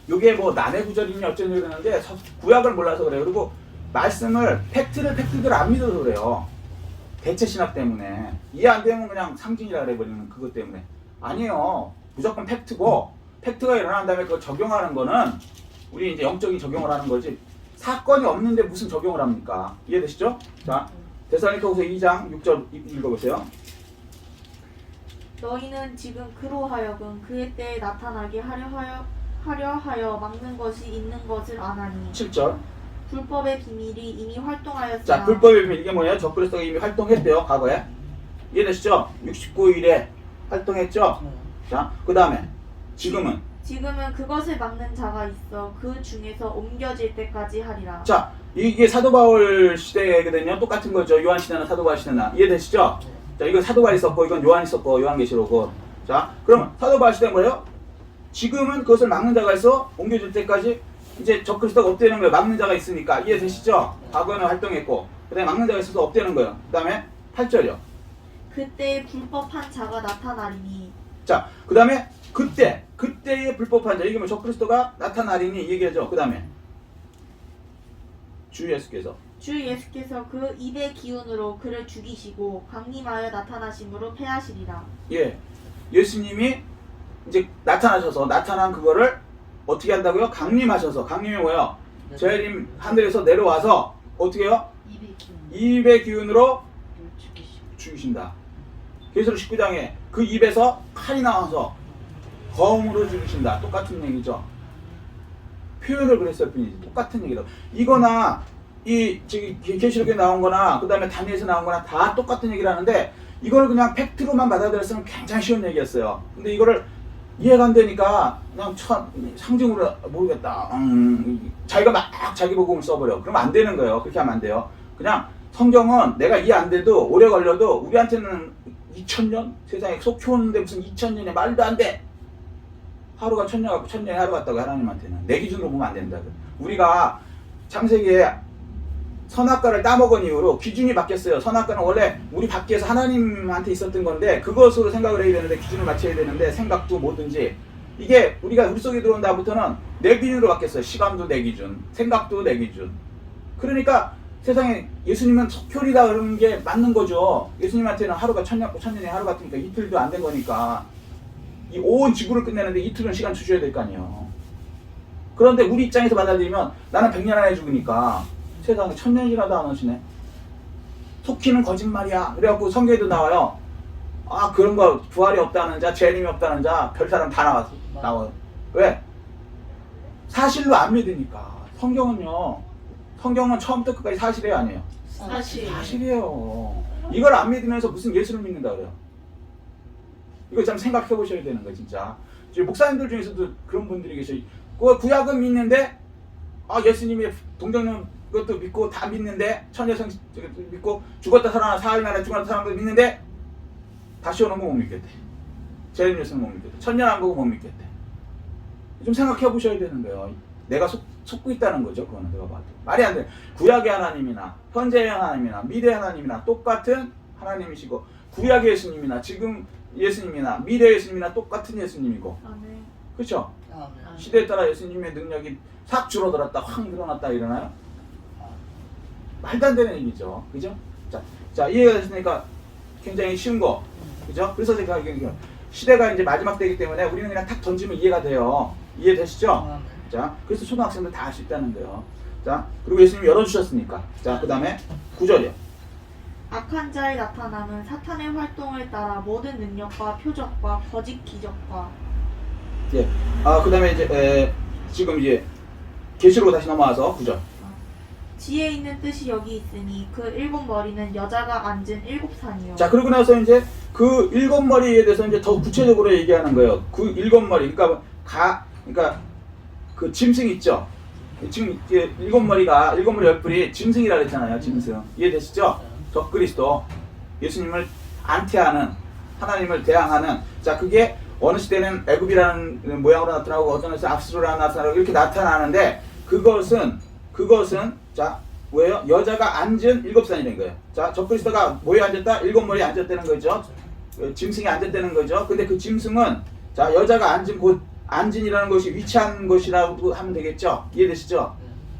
Speaker 1: 요게 뭐 난해 구절이니 어쩌니 그러는데 구약을 몰라서 그래요. 그리고 말씀을 팩트를 안 믿어서 그래요. 대체 신학 때문에 이해 안 되면 그냥 상징이라 그래버리는 그것 때문에. 아니에요. 무조건 팩트고 팩트가 일어난 다음에 그걸 적용하는 거는 우리 이제 영적인 적용을 하는 거지 사건이 없는데 무슨 적용을 합니까? 이해되시죠? 자, 데살로니가후서 2장 6절 읽어보세요.
Speaker 2: 너희는 지금 그로 하여금 그의 때에 나타나게 하려 하여 막는 것이 있는 것을 아나니
Speaker 1: 7절.
Speaker 2: 불법의 비밀이 이미 활동하였으나
Speaker 1: 자, 불법의 비밀 이게 뭐냐? 적그리스도가 이미 활동했대요. 과거에. 이해되시죠? 69일에 활동했죠? 자, 그 다음에 지금은
Speaker 2: 그것을 막는 자가 있어 그 중에서 옮겨질 때까지 하리라.
Speaker 1: 자, 이게 사도 바울 시대거든요. 똑같은 거죠. 요한 시대나 사도 바울 시대나. 이해되시죠? 자, 이거 사도 바울 있었고 이건 요한 있었고 요한계시록고. 자, 그러면 사도 바울 시대는 뭐예요? 지금은 그것을 막는 자가 있어 옮겨질 때까지 이제 적그리스도가 없대는 거예요. 막는 자가 있으니까. 이해되시죠? 과거에는 활동했고 그 다음에 막는 자가 있어서 없대는 거예요. 그 다음에 8절이요.
Speaker 2: 그때 불법한 자가 나타나리니.
Speaker 1: 자, 그 다음에 그때의 불법한 자 이게 뭐 적그리스도가 나타나리니 얘기하죠. 그 다음에 주 예수께서
Speaker 2: 그 입의 기운으로 그를 죽이시고 강림하여 나타나심으로 패하시리라.
Speaker 1: 예, 예수님이 이제 나타난 그거를 어떻게 한다고요? 강림하셔서. 강림이 뭐예요? 재림 하늘에서 내려와서 어떻게 해요? 입의 기운으로 죽이신다. 계시록 19장에 그 입에서 칼이 나와서 검으로 죽이신다. 똑같은 얘기죠. 표현을 그랬을 뿐이지 똑같은 얘기다. 이거나 이 저기 계시록에 나온 거나 그 다음에 다니엘에서 나온 거나 다 똑같은 얘기를 하는데 이걸 그냥 팩트로만 받아들였으면 굉장히 쉬운 얘기였어요. 근데 이거를 이해가 안 되니까 그냥 상징으로 모르겠다. 자기가 막 자기 복음을 써버려. 그러면 안 되는 거예요. 그렇게 하면 안 돼요. 그냥 성경은 내가 이해 안 돼도 오래 걸려도 우리한테는 2000년? 세상에 속 키우는데 무슨 2000년에 말도 안 돼. 하루가 1000년 같고 1000년이 하루 같다고 하나님한테는. 내 기준으로 보면 안 된다. 우리가 창세기에 선악과를 따먹은 이후로 기준이 바뀌었어요. 선악과는 원래 우리 밖에서 하나님한테 있었던 건데 그것으로 생각을 해야 되는데 기준을 맞춰야 되는데 생각도 뭐든지 이게 우리가 우리 속에 들어온 다음부터는 내 기준으로 바뀌었어요. 시간도 내 기준, 생각도 내 기준. 그러니까 세상에 예수님은 석혈이다 그러는 게 맞는 거죠. 예수님한테는 하루가 1000년이 하루 같으니까 이틀도 안 된 거니까 이 온 지구를 끝내는데 이틀은 시간 주셔야 될 거 아니에요. 그런데 우리 입장에서 받아들이면 나는 100년 안에 죽으니까 세상에 1000년이라도 안 오시네. 속히는 거짓말이야. 그래갖고 성경에도 나와요. 아 그런 거 부활이 없다는 자, 재림이 없다는 자, 별 사람 다 나와요. 왜? 사실로 안 믿으니까. 성경은 처음부터 끝까지 사실이에요, 아니에요? 사실이에요. 이걸 안 믿으면서 무슨 예수를 믿는다 그래요. 이거 참 생각해 보셔야 되는 거예요, 진짜. 목사님들 중에서도 그런 분들이 계셔요. 그 구약은 믿는데 예수님이 동정령 그것도 믿고 다 믿는데 천여성 믿고 죽었다 살아나 사흘 만에 죽었다 살아나 믿는데 다시 오는 거 못 믿겠대. 재림 예수는 못 믿겠대. 천년 안 보고 못 믿겠대. 좀 생각해 보셔야 되는 거예요. 내가 속고 있다는 거죠. 그거는 내가 봐도 말이 안 돼. 구약의 하나님이나 현재의 하나님이나 미래의 하나님이나 똑같은 하나님이시고 구약의 예수님이나 지금 예수님이나 미래 예수님이나 똑같은 예수님이고
Speaker 2: 아멘.
Speaker 1: 그렇죠?
Speaker 3: 아멘.
Speaker 1: 시대에 따라 예수님의 능력이 싹 줄어들었다 확 늘어났다 이러나요? 말도 안 되는 얘기죠. 그죠? 자 이해가 됐으니까 굉장히 쉬운 거 그죠? 그래서 제가 시대가 이제 마지막 때이기 때문에 우리는 그냥 탁 던지면 이해가 돼요. 이해되시죠?
Speaker 3: 아멘.
Speaker 1: 자, 그래서 초등학생들 다 할 수 있다는 거예요. 자, 그리고 예수님이 열어주셨으니까. 자, 그 다음에 9절이요.
Speaker 2: 악한 자의 나타남은 사탄의 활동을 따라 모든 능력과 표적과 거짓 기적과
Speaker 1: 예. 그 다음에 이제 지금 이제 계시로 다시 넘어와서 9절.
Speaker 2: 지혜 있는 뜻이 여기 있으니 그 일곱 머리는 여자가 앉은 일곱 산이요.
Speaker 1: 자, 그러고 나서 이제 그 일곱 머리에 대해서 이제 더 구체적으로 얘기하는 거예요. 그 일곱 머리, 그러니까 그 짐승 있죠. 지금 일곱 머리 열뿔이 짐승이라 그랬잖아요. 짐승 이해되시죠? 적그리스도 예수님을 안티하는 하나님을 대항하는 자 그게 어느 시대는 애굽이라는 모양으로 나타나고 어떤 데서 압수로라 나타나고 이렇게 나타나는데 그것은 자 뭐예요? 여자가 앉은 일곱 산이라는 거예요. 자 적그리스도가 뭐에 앉았다? 일곱 머리에 앉았다는 거죠. 짐승이 앉았다는 거죠. 근데 그 짐승은 자 여자가 앉은 곳 앉은이라는 것이 위치한 것이라고 하면 되겠죠. 이해되시죠?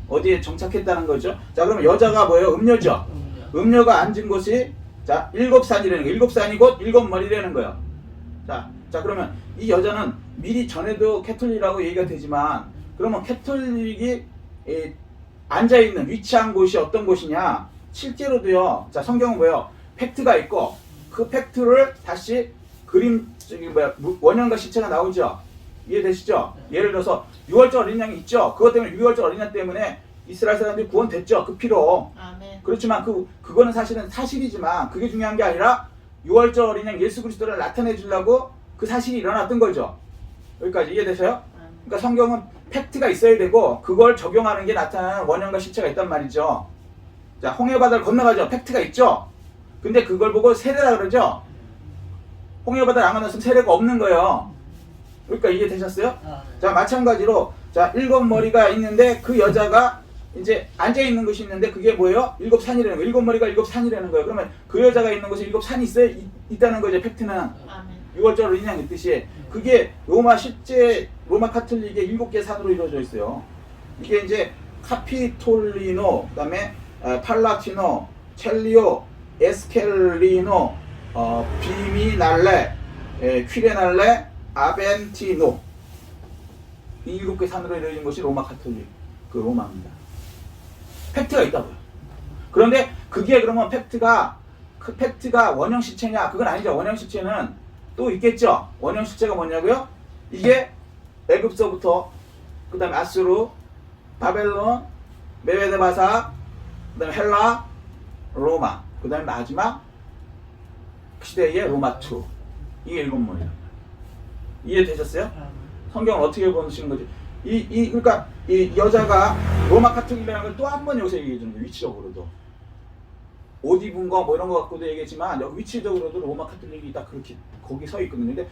Speaker 1: 어디에 정착했다는 거죠. 자 그러면 여자가 뭐예요? 음녀죠. 음녀가 앉은 곳이 자 일곱 산이라는 거. 일곱 산이 곧 일곱 머리라는 거예요. 자 그러면 이 여자는 미리 전에도 캐톨릭이라고 얘기가 되지만 그러면 캐톨릭이 앉아있는 위치한 곳이 어떤 곳이냐 실제로도요. 자 성경은 뭐예요? 팩트가 있고 그 팩트를 다시 그림 원형과 실체가 나오죠. 이해되시죠? 예를 들어서 유월절 어린 양이 있죠. 그것 때문에 유월절 어린 양 때문에 이스라엘 사람들이 구원됐죠. 그 피로.
Speaker 2: 아멘.
Speaker 1: 그렇지만 그거는 사실은 사실이지만 그게 중요한 게 아니라 유월절 어린 양 예수 그리스도를 나타내 주려고 그 사실이 일어났던 거죠. 여기까지 이해되세요? 그러니까 성경은 팩트가 있어야 되고 그걸 적용하는 게 나타나는 원형과 실체가 있단 말이죠. 자, 홍해바다를 건너가죠. 팩트가 있죠. 근데 그걸 보고 세례라 그러죠. 홍해바다를 안 건넜으면 세례가 없는 거예요. 그러니까 이해되셨어요? 자, 마찬가지로 자, 일곱 머리가 있는데 그 여자가 이제 앉아 있는 것이 있는데 그게 뭐예요? 일곱 산이라는 거예요. 일곱 머리가 일곱 산이라는 거예요. 그러면 그 여자가 있는 곳에 일곱 산이 있다는 거죠. 팩트는.
Speaker 2: 아멘.
Speaker 1: 유월절 인양 있듯이 그게 실제 로마 카톨릭의 일곱 개 산으로 이루어져 있어요. 이게 이제 카피톨리노, 그다음에 팔라티노, 첼리오, 에스켈리노, 비미날레, 퀴레날레, 아벤티노 이 일곱 개 산으로 이루어진 것이 로마 카톨릭 그 로마입니다. 팩트가 있다고요. 그런데 그게 그러면 팩트가 원형 실체냐? 그건 아니죠. 원형 실체는 또 있겠죠. 원형 실체가 뭐냐고요? 이게 애굽서부터 그다음에 아수르, 바벨론, 메데바사, 그다음에 헬라, 로마, 그다음에 마지막 시대의 로마2 이게 일곱 머리예요. 이해되셨어요? 성경을 어떻게 보시는 거지? 그러니까 이 여자가 로마 카톨릭이라는 걸 또 한 번 여기서 얘기해 주는 거예요. 위치적으로도 옷 입은 거 뭐 이런 거 갖고도 얘기했지만 여기 위치적으로도 로마 카톨릭이 딱 그렇게 거기 서 있거든요. 근데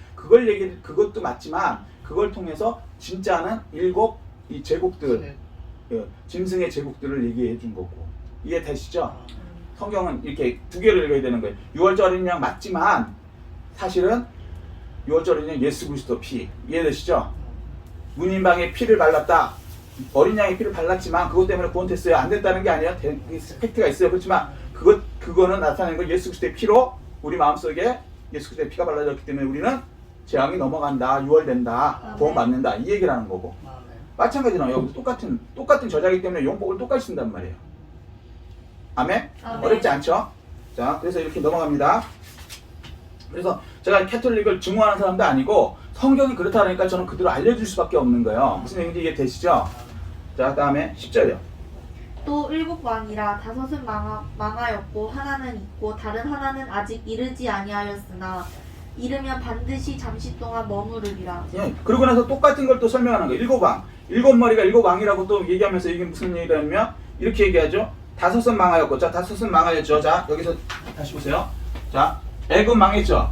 Speaker 1: 그것도 맞지만 그걸 통해서 진짜는 일곱 이 제국들 짐승의 제국들을 얘기해 준 거고 이해되시죠? 성경은 이렇게 두 개를 읽어야 되는 거예요. 유월절 어린 양 맞지만 사실은 유월절 어린 양 예수 그리스도 피 이해되시죠? 문인방에 피를 발랐다. 어린 양의 피를 발랐지만 그것 때문에 구원됐어요. 안 됐다는 게 아니라 팩트가 있어요. 그렇지만 그거는 나타내는 건 예수 그리스도의 피로 우리 마음속에 예수 그리스도의 피가 발라졌기 때문에 우리는 재앙이 넘어간다. 유월된다. 구원받는다. 이 얘기를 하는 거고. 마찬가지로 여기도 똑같은 저자이기 때문에 용법을 똑같이 쓴단 말이에요. 아멘? 어렵지 않죠? 자, 그래서 이렇게 넘어갑니다. 그래서 제가 캐톨릭을 증오하는 사람도 아니고 성경이 그렇다 그러니까 저는 그대로 알려줄 수밖에 없는 거예요. 무슨 얘기인지 이해되시죠? 자, 다음에 10절이요.
Speaker 2: 또 일곱 왕이라 다섯은 망하였고 하나는 있고 다른 하나는 아직 이르지 아니하였으나 이르면 반드시 잠시 동안 머무르리라.
Speaker 1: 예, 그러고 나서 똑같은 걸 또 설명하는 거예요. 일곱 왕. 일곱 머리가 일곱 왕이라고 또 얘기하면서 이게 무슨 얘기냐면 이렇게 얘기하죠. 다섯은 망하였고, 자 다섯은 망하였죠. 자 여기서 다시 보세요. 자 애굽 망했죠.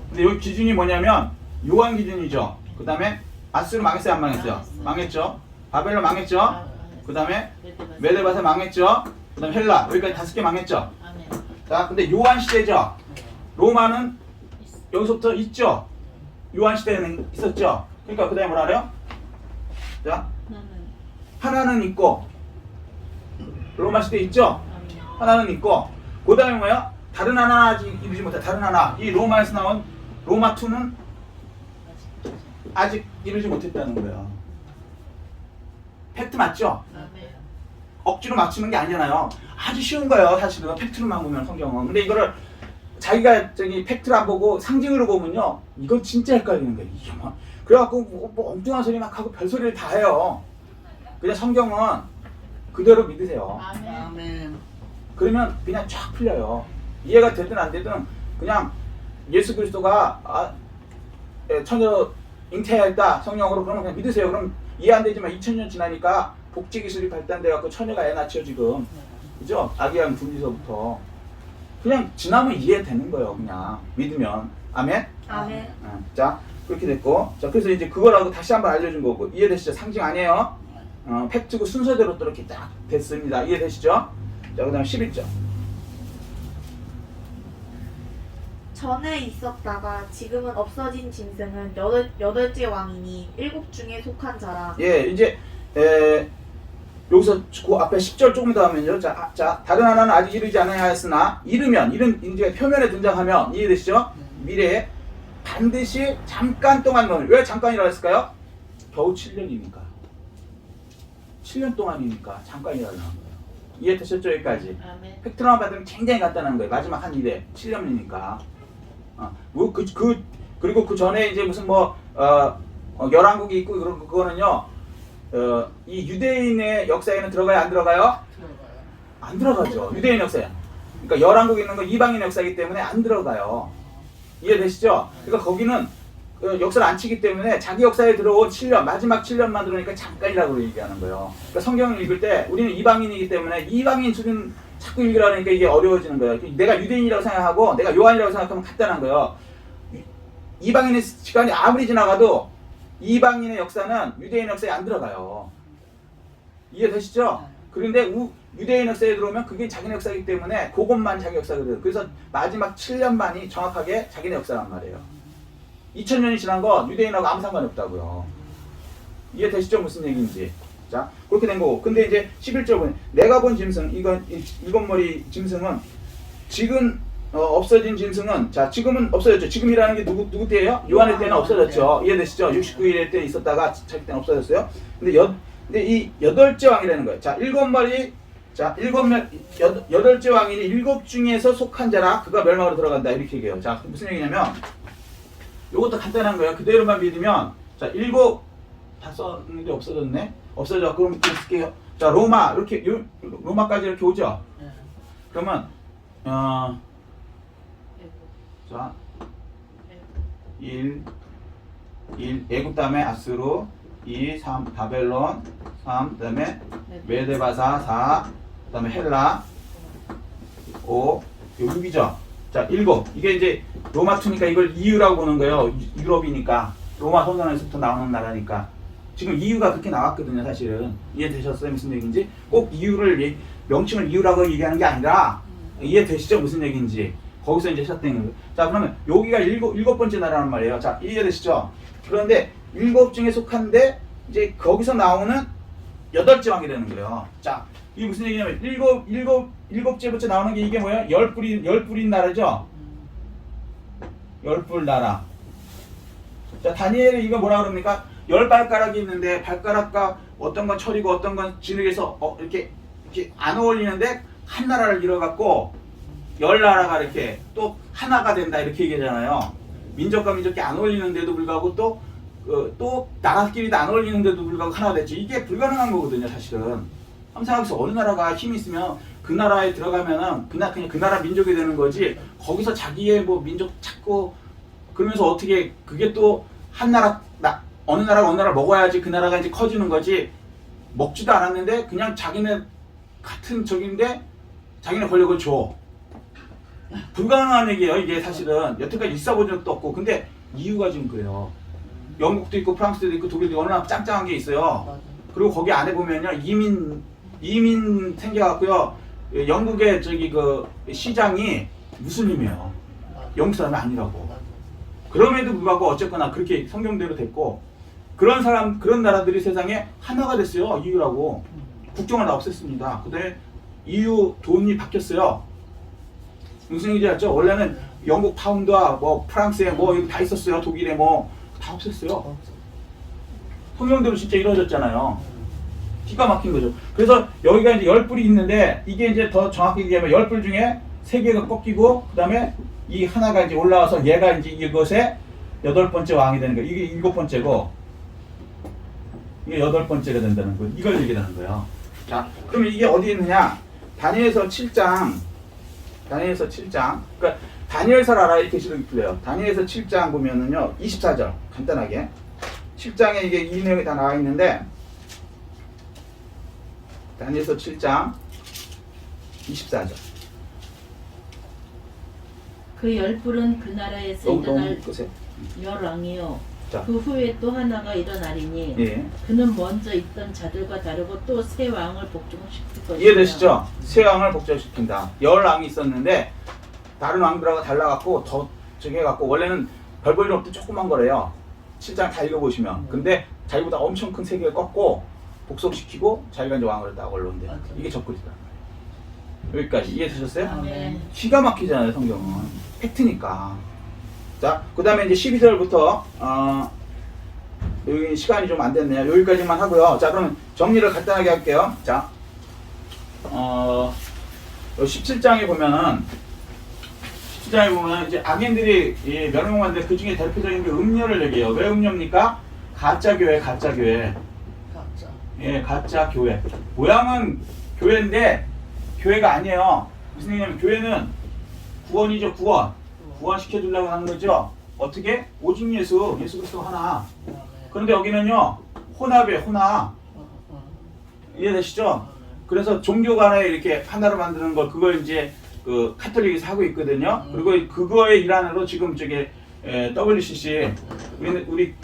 Speaker 1: 근데 여기 기준이 뭐냐면 요한 기준이죠. 그 다음에 아수르 망했어요, 안 망했어요? 망했죠. 바벨론 망했죠. 그 다음에 메데바사 망했죠. 그 다음에 헬라 여기까지 5개 망했죠. 자 근데 요한 시대죠. 로마는 여기서부터 있죠. 요한 시대에는 있었죠. 그러니까 그 다음에 뭐라 그래요? 자 하나는 있고 로마 시대 있죠. 하나는 있고 그 다음에 뭐야? 다른 하나 아직 이루지 못해. 다른 하나 이 로마에서 나온 로마 2는 아직 이루지 못했다는 거예요. 팩트 맞죠? 억지로 맞추는 게 아니잖아요. 아주 쉬운 거예요. 사실은 팩트로만 보면 성경은. 근데 이거를 자기가 저기 팩트를 안 보고 상징으로 보면요, 이건 진짜 헷갈리는 거예요. 이게 뭐 그래갖고 뭐 엉뚱한 소리 막 하고 별소리를 다 해요. 그냥 성경은 그대로 믿으세요.
Speaker 3: 아멘.
Speaker 1: 그러면 그냥 쫙 풀려요. 이해가 되든 안 되든 그냥 예수 그리스도가 처녀 잉태했다 성령으로 그러면 그냥 믿으세요. 그럼 이해 안 되지만 2000년 지나니까 복제 기술이 발달돼갖고 처녀가 애 낳죠 지금. 그죠? 아기양 분리서부터 그냥 지나면 이해되는 거예요. 그냥 믿으면. 아멘.
Speaker 2: 아멘.
Speaker 1: 자 그렇게 됐고, 자 그래서 이제 그거라고 다시 한번 알려준 거고 이해되시죠? 상징 아니에요. 팩트고 순서대로 또 이렇게 딱 됐습니다. 이해되시죠? 자 그다음 11절.
Speaker 2: 전에 있었다가 지금은 없어진 짐승은 여덟째 왕이니 7 중에 속한 자라.
Speaker 1: 예, 이제 여기서 그 앞에 10절 조금 더 하면요. 자, 다른 하나는 아직 이르지 않아야하였으나 이르면 이제 표면에 등장하면 이해되시죠? 미래에 반드시 잠깐 동안만. 왜 잠깐이라고 했을까요? 겨우 7년이니까. 7년 동안이니까 잠깐이라고 하는 거예요. 이해되셨죠? 여기까지. 팩트로만 받으면 굉장히 간단한 거예요. 마지막 한 일에 7년이니까. 그리고 그 전에 이제 무슨 열왕국이 있고 그거는요. 이 유대인의 역사에는 들어가요, 안 들어가요? 안 들어가죠. 유대인 역사에. 그러니까 열왕국이 있는 건 이방인 역사이기 때문에 안 들어가요. 이해되시죠? 그러니까 거기는 역사를 안 치기 때문에 자기 역사에 들어온 7년, 마지막 7년만 들어오니까 잠깐이라고 얘기하는 거예요. 그러니까 성경을 읽을 때 우리는 이방인이기 때문에 이방인 수준 자꾸 읽으라니까 이게 어려워지는 거예요. 내가 유대인이라고 생각하고 내가 요한이라고 생각하면 간단한 거예요. 이방인의 시간이 아무리 지나가도 이방인의 역사는 유대인 역사에 안 들어가요. 이해되시죠? 그런데 유대인 역사에 들어오면 그게 자기네 역사이기 때문에 그것만 자기 역사거든. 그래서 마지막 7년만이 정확하게 자기네 역사란 말이에요. 2000년이 지난 건 유대인하고 아무 상관이 없다고요. 이해되시죠? 무슨 얘기인지. 자, 그렇게 된 거고. 근데 이제 11절 보면 내가 본 짐승, 일곱 머리 짐승은 지금 없어진 짐승은, 자 지금은 없어졌죠. 지금이라는 게 누구 때예요? 요한의 때는 없어졌죠. 이해되시죠? 69일의 때 있었다가 자기 때는 없어졌어요. 근데 이 8째 왕이라는 거예요. 자, 여덟째 왕이니 7 중에서 속한 자라 그가 멸망으로 들어간다. 이렇게 얘기해요. 자, 무슨 얘기냐면 요것도 간단한 거예요. 그대로만 믿으면, 자, 7 다 썼는데 없어졌네. 없어져. 그럼 이렇게 쓸게요. 자, 로마 이렇게 로마까지 이렇게 오죠. 그러면 자, 1 애굽 다음에 아수르, 2 3 바벨론, 3 그다음에 메데바사, 4 그다음에 헬라, 5 6이죠. 자, 7 이게 이제 로마 2니까 이걸 EU라고 보는 거예요. 유럽이니까 로마 선언에서부터 나오는 나라니까. 지금 EU가 그렇게 나왔거든요. 사실은 이해되셨어요? 무슨 얘기인지. 꼭 EU를 명칭을 EU라고 얘기하는 게 아니라, 이해되시죠? 무슨 얘기인지. 거기서 이제 시작된 거예요. 자, 그러면 여기가 7번째 나라란 말이에요. 자, 이해되시죠? 그런데 7 중에 속한데 이제 거기서 나오는 8째 왕이 되는 거예요. 자, 이게 무슨 얘기냐면 7째부터 나오는 게 이게 뭐예요? 10불인 나라죠? 10불 나라. 자, 다니엘이 이거 뭐라 그럽니까? 10발가락이 있는데 발가락과 어떤 건 철이고 어떤 건 진흙에서 이렇게 안 어울리는데 한 나라를 이뤄갖고 10나라가 이렇게 또 하나가 된다 이렇게 얘기하잖아요. 민족과 민족이 안 어울리는데도 불구하고 또 나라끼리도 안 어울리는데도 불구하고 하나 됐지. 이게 불가능한 거거든요, 사실은. 항상 어느 나라가 힘이 있으면 그 나라에 들어가면은 그냥 그 나라 민족이 되는 거지. 거기서 자기의 뭐 민족 찾고 그러면서 어떻게 그게 또 한 나라 어느 나라가 어느 나라 먹어야지 그 나라가 이제 커지는 거지. 먹지도 않았는데 그냥 자기네 같은 적인데 자기네 권력을 줘. 불가능한 얘기예요. 이게 사실은 여태까지 있어본 적도 없고. 근데 이유가 지금 그래요. 영국도 있고 프랑스도 있고 독일도 있고 얼마나 짱짱한 게 있어요. 그리고 거기 안에 보면요 이민 생겨갖고요. 영국의 저기 그 시장이 무슬림이에요. 영국 사람이 아니라고. 그럼에도 불구하고 어쨌거나 그렇게 성경대로 됐고, 그런 나라들이 세상에 하나가 됐어요. 이유라고. 국경을 다 없앴습니다. 그다음에 EU 돈이 바뀌었어요. 무슨 얘기인지 알죠? 원래는 영국 파운드와 뭐 프랑스에 뭐 이거 다 있었어요. 독일에 뭐 다 없앴어요. 성경대로 진짜 이루어졌잖아요. 기가 막힌 거죠. 그래서 여기가 이제 10뿔이 있는데, 이게 이제 더 정확히 얘기하면 10뿔 중에 3개가 꺾이고, 그 다음에 이 하나가 이제 올라와서 얘가 이제 이것의 8번째 왕이 되는 거예요. 이게 7번째고, 이게 8번째가 된다는 거예요. 이걸 얘기하는 거예요. 자, 그러면 이게 어디 있느냐? 다니엘서 7장. 그러니까 다니엘서를 알아야 이렇게 시력이 풀려요. 다니엘서 7장 보면은요, 24절. 간단하게. 7장에 이게 이 내용이 다 나와 있는데, 다니엘서 7장 24절.
Speaker 3: 그 10뿔은 그 나라에서 일어날
Speaker 1: 끄세요.
Speaker 3: 열왕이요.
Speaker 1: 자.
Speaker 3: 그 후에 또 하나가 일어나리니
Speaker 1: 예.
Speaker 3: 그는 먼저 있던 자들과 다르고 또 새 왕을 복종시킬 것이다.
Speaker 1: 이해되시죠? 새 왕을 복종시킨다. 열 왕이 있었는데 다른 왕들하고 달라갖고 더 저기 해갖고, 원래는 별 볼일 없던 조그만 거래요. 7장 다 읽어보시면. 근데 자기보다 엄청 큰 세계를 꺾고 복속시키고 자기가 이제 왕을 딱 올라온대. 이게 적그리스다. 여기까지 이해되셨어요?
Speaker 3: 네.
Speaker 1: 기가 막히잖아요, 성경은. 팩트니까. 자, 그 다음에 이제 12절부터, 여기 시간이 좀 안 됐네요. 여기까지만 하고요. 자, 그러면 정리를 간단하게 할게요. 자, 17장에 보면은, 이제 악인들이 멸망하는데 그 중에 대표적인 게 음료를 얘기해요. 왜 음료입니까? 가짜 교회. 예, 가짜 교회. 모양은 교회인데, 교회가 아니에요. 무슨 얘기냐면, 교회는 구원이죠, 구원. 구원시켜주려고 하는 거죠. 어떻게? 오직 예수 그리스도 하나. 그런데 여기는요, 혼합이에요, 혼합. 이해되시죠? 그래서 종교 간에 이렇게 하나로 만드는 걸, 그걸 이제 그 카톨릭에서 하고 있거든요. 그리고 그거의 일환으로 지금 저기 WCC, 우리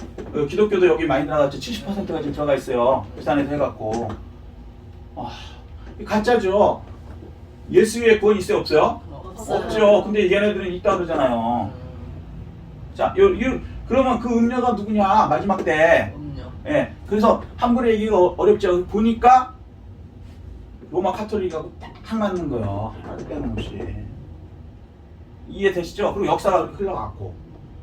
Speaker 1: 기독교도 여기 많이 들어갔죠. 70%가 지금 들어가 있어요. 부산에서 해갖고. 가짜죠. 예수의 구원이 있어요, 없어요? 없죠. 근데 얘네들은 있다 그러잖아요. 자, 그러면 그 음료가 누구냐? 마지막 때. 예. 그래서 함부로 얘기가 어렵죠. 보니까 로마 카톨릭하고 딱 맞는 거예요. 하나도 빼놓음없이. 이해되시죠? 그리고 역사가 흘러갔고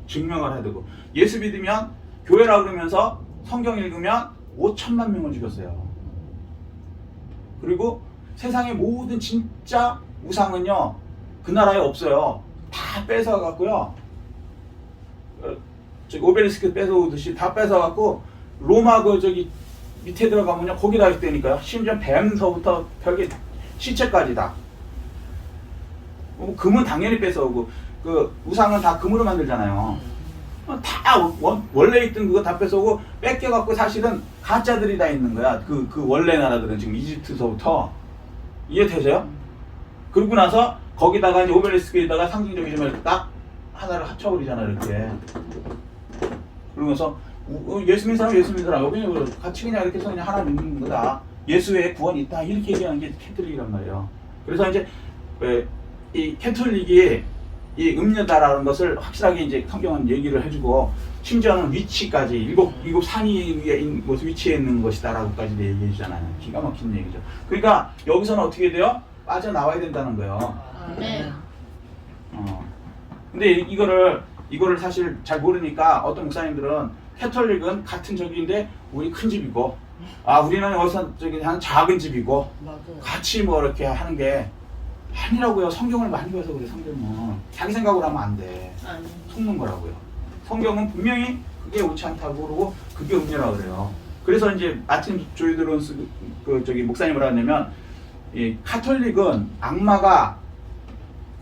Speaker 1: 증명을 해야 되고, 예수 믿으면 교회라 그러면서 성경 읽으면 5천만 명을 죽였어요. 그리고 세상의 모든 진짜 우상은요, 그 나라에 없어요. 다 뺏어갖고요. 저기 오벨리스크 뺏어오듯이 다 뺏어갖고 로마 그 저기 밑에 들어가면요, 거기다 있다니까요. 심지어 뱀서부터 별게 시체까지 다. 금은 당연히 뺏어오고, 그 우상은 다 금으로 만들잖아요. 다 원래 있던 그거 다 뺏어오고 뺏겨갖고 사실은 가짜들이 다 있는 거야. 그 원래 나라들은 지금 이집트서부터. 이해되세요? 그러고 나서 거기다가 이제 오벨리스크에다가 상징적이지만 딱 하나를 합쳐버리잖아, 이렇게. 그러면서 예수 믿는 사람, 여기는 같이 그냥 이렇게 해서 그냥 하나 믿는 거다. 예수의 구원이 있다. 이렇게 얘기하는 게 캐톨릭이란 말이에요. 그래서 이제 이 캐톨릭이 이 음료다라는 것을 확실하게 이제 성경은 얘기를 해주고, 심지어는 위치까지 일곱 산이 위치해 있는 것이다라고까지 얘기해 주잖아요. 기가 막힌 얘기죠. 그러니까 여기서는 어떻게 돼요? 빠져나와야 된다는 거예요.
Speaker 3: 네.
Speaker 1: 근데 이거를 사실 잘 모르니까 어떤 목사님들은 캐톨릭은 같은 적인데 우리 큰 집이고, 우리는 여기서 저기 한 작은 집이고, 같이 뭐 이렇게 하는 게 아니라고요. 성경을 많이 봐서 그래. 성경은 자기 생각으로 하면 안 돼. 속는 거라고요. 성경은 분명히 그게 옳지 않다고 그러고 그게 음료라고 그래요. 그래서 이제 마틴 조이드론스 그 저기 목사님 뭐라 하냐면, 이 카톨릭은 악마가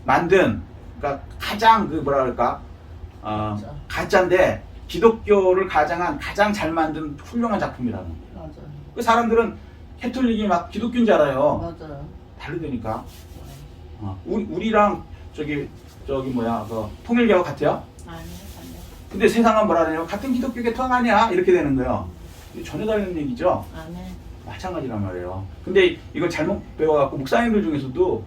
Speaker 1: 만든, 그러니까 가장 그 뭐라 그럴까, 가짜인데 기독교를 가장 잘 만든 훌륭한 작품이라는 거예요. 그 사람들은 캐톨릭이 막 기독교인 줄 알아요.
Speaker 3: 맞아요.
Speaker 1: 다르다니까. 우리랑 저기 뭐야 그 통일교가 같아요?
Speaker 3: 아니요.
Speaker 1: 근데 세상은 뭐라 그래요? 같은 기독교 계통 아니야? 이렇게 되는 거예요. 이게 전혀 다른 얘기죠.
Speaker 3: 아멘.
Speaker 1: 마찬가지란 말이에요. 근데 이걸 잘못 배워갖고 목사님들 중에서도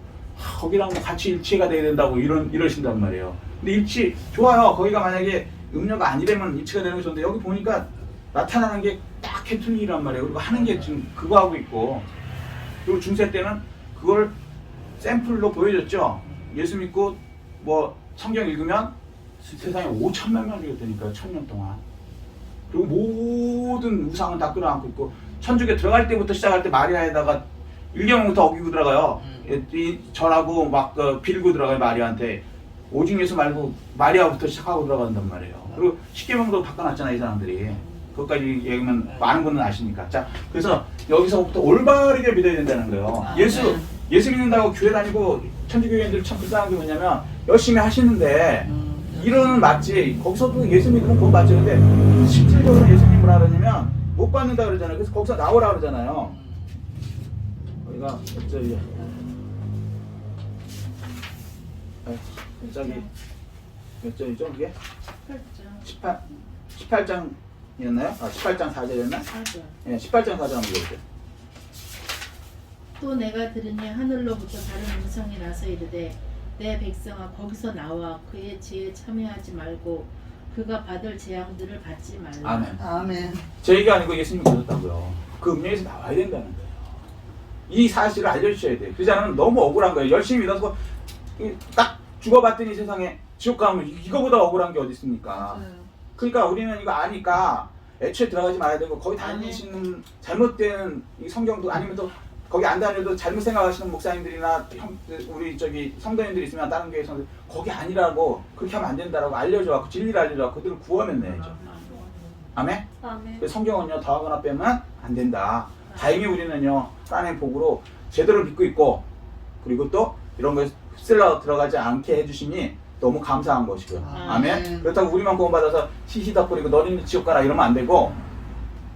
Speaker 1: 거기랑 뭐 같이 일치가 돼야 된다고 이러신단 말이에요. 근데 일치 좋아요. 거기가 만약에 음료가 아니라면 일치가 되는 게 좋은데 여기 보니까 나타나는 게 딱 캐톨릭이란 말이에요. 그리고 하는 게 지금 그거 하고 있고 그리고 중세 때는 그걸 샘플로 보여줬죠. 예수 믿고 뭐 성경 읽으면 세상에 5천만 명이 되니까요. 1000년 동안. 그리고 모든 우상은 다 끌어안고 있고 천주교 들어갈 때부터 시작할 때 마리아에다가 일경부터 어기고 들어가요. 절하고 막 빌고 들어가요. 마리아한테. 오직 예수 말고 마리아부터 시작하고 들어간단 말이에요. 그리고 십계명도 바꿔놨잖아 이 사람들이. 그것까지 얘기하면 많은 분은 아시니까. 자, 그래서 여기서부터 올바르게 믿어야 된다는 거예요. 예수 믿는다고 교회 다니고 천주교인들 참 불쌍한 게 뭐냐면 열심히 하시는데 이론은 맞지. 거기서도 예수 믿으면 그건 맞지. 근데 실질적으로 예수님 뭐라 그러냐면 못 받는다 그러잖아요. 그래서 거기서 나오라 그러잖아요. 거기가 몇 절이야? 저기 몇 절이죠 그게? 18장이었나요? 18장 4절이었나?
Speaker 3: 맞아.
Speaker 1: 예, 18장 4절 한번 읽어보세요.
Speaker 3: 또 내가 들으니 하늘로부터 다른 음성이 나서 이르되 내 백성아 거기서 나와 그의 지혜에 참여하지 말고 그가 받을 재앙들을 받지 말라.
Speaker 1: 아멘.
Speaker 4: 아멘.
Speaker 1: 저희가 아니고 예수님이 그러셨다고요. 그 음료에서 나와야 된다는 거예요. 이 사실을 알려주셔야 돼요. 그러지 않으면 너무 억울한 거예요. 열심히 믿어서 딱 죽어봤더니 세상에 지옥 가면 이거보다 억울한 게 어디 있습니까? 그러니까 우리는 이거 아니까 애초에 들어가지 말아야 되고 거기 다니시는 잘못된 이 성경도 아니면 또 거기 안 다녀도 잘못 생각하시는 목사님들이나 우리 저기 성도님들이 있으면 다른 교회에서 거기 아니라고 그렇게 하면 안 된다라고 알려줘갖고 진리를 알려줘갖고 그들을 구원해내야죠. 아멘?
Speaker 2: 아멘.
Speaker 1: 그래서 성경은요 더하거나 빼면 안 된다. 다행히 우리는요 하나님의 복으로 제대로 믿고 있고 그리고 또 이런 거에 휩쓸려 들어가지 않게 해주시니 너무 감사한 것이고요. 아멘? 그렇다고 우리만 구원받아서 시시덕거리고 너희는 지옥 가라 이러면 안 되고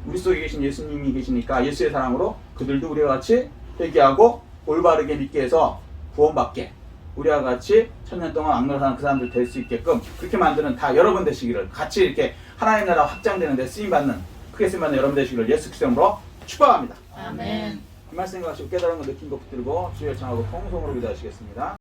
Speaker 1: 우리 속에 계신 예수님이 계시니까 예수의 사랑으로 그들도 우리와 같이 회개하고 올바르게 믿게 해서 구원받게 우리와 같이 천년 동안 악노릇하는 그 사람들 될 수 있게끔 그렇게 만드는 다 여러분 되시기를 같이 이렇게 하나님 나라 확장되는 데 쓰임받는 크게 쓰임받는 여러분 되시기를 예수 그리스도 이름으로 축복합니다.
Speaker 3: 아멘.
Speaker 1: 그 말씀 생각하시고 깨달은 거 느낀 거 붙들고 주여 청하고 통성으로 기도하시겠습니다.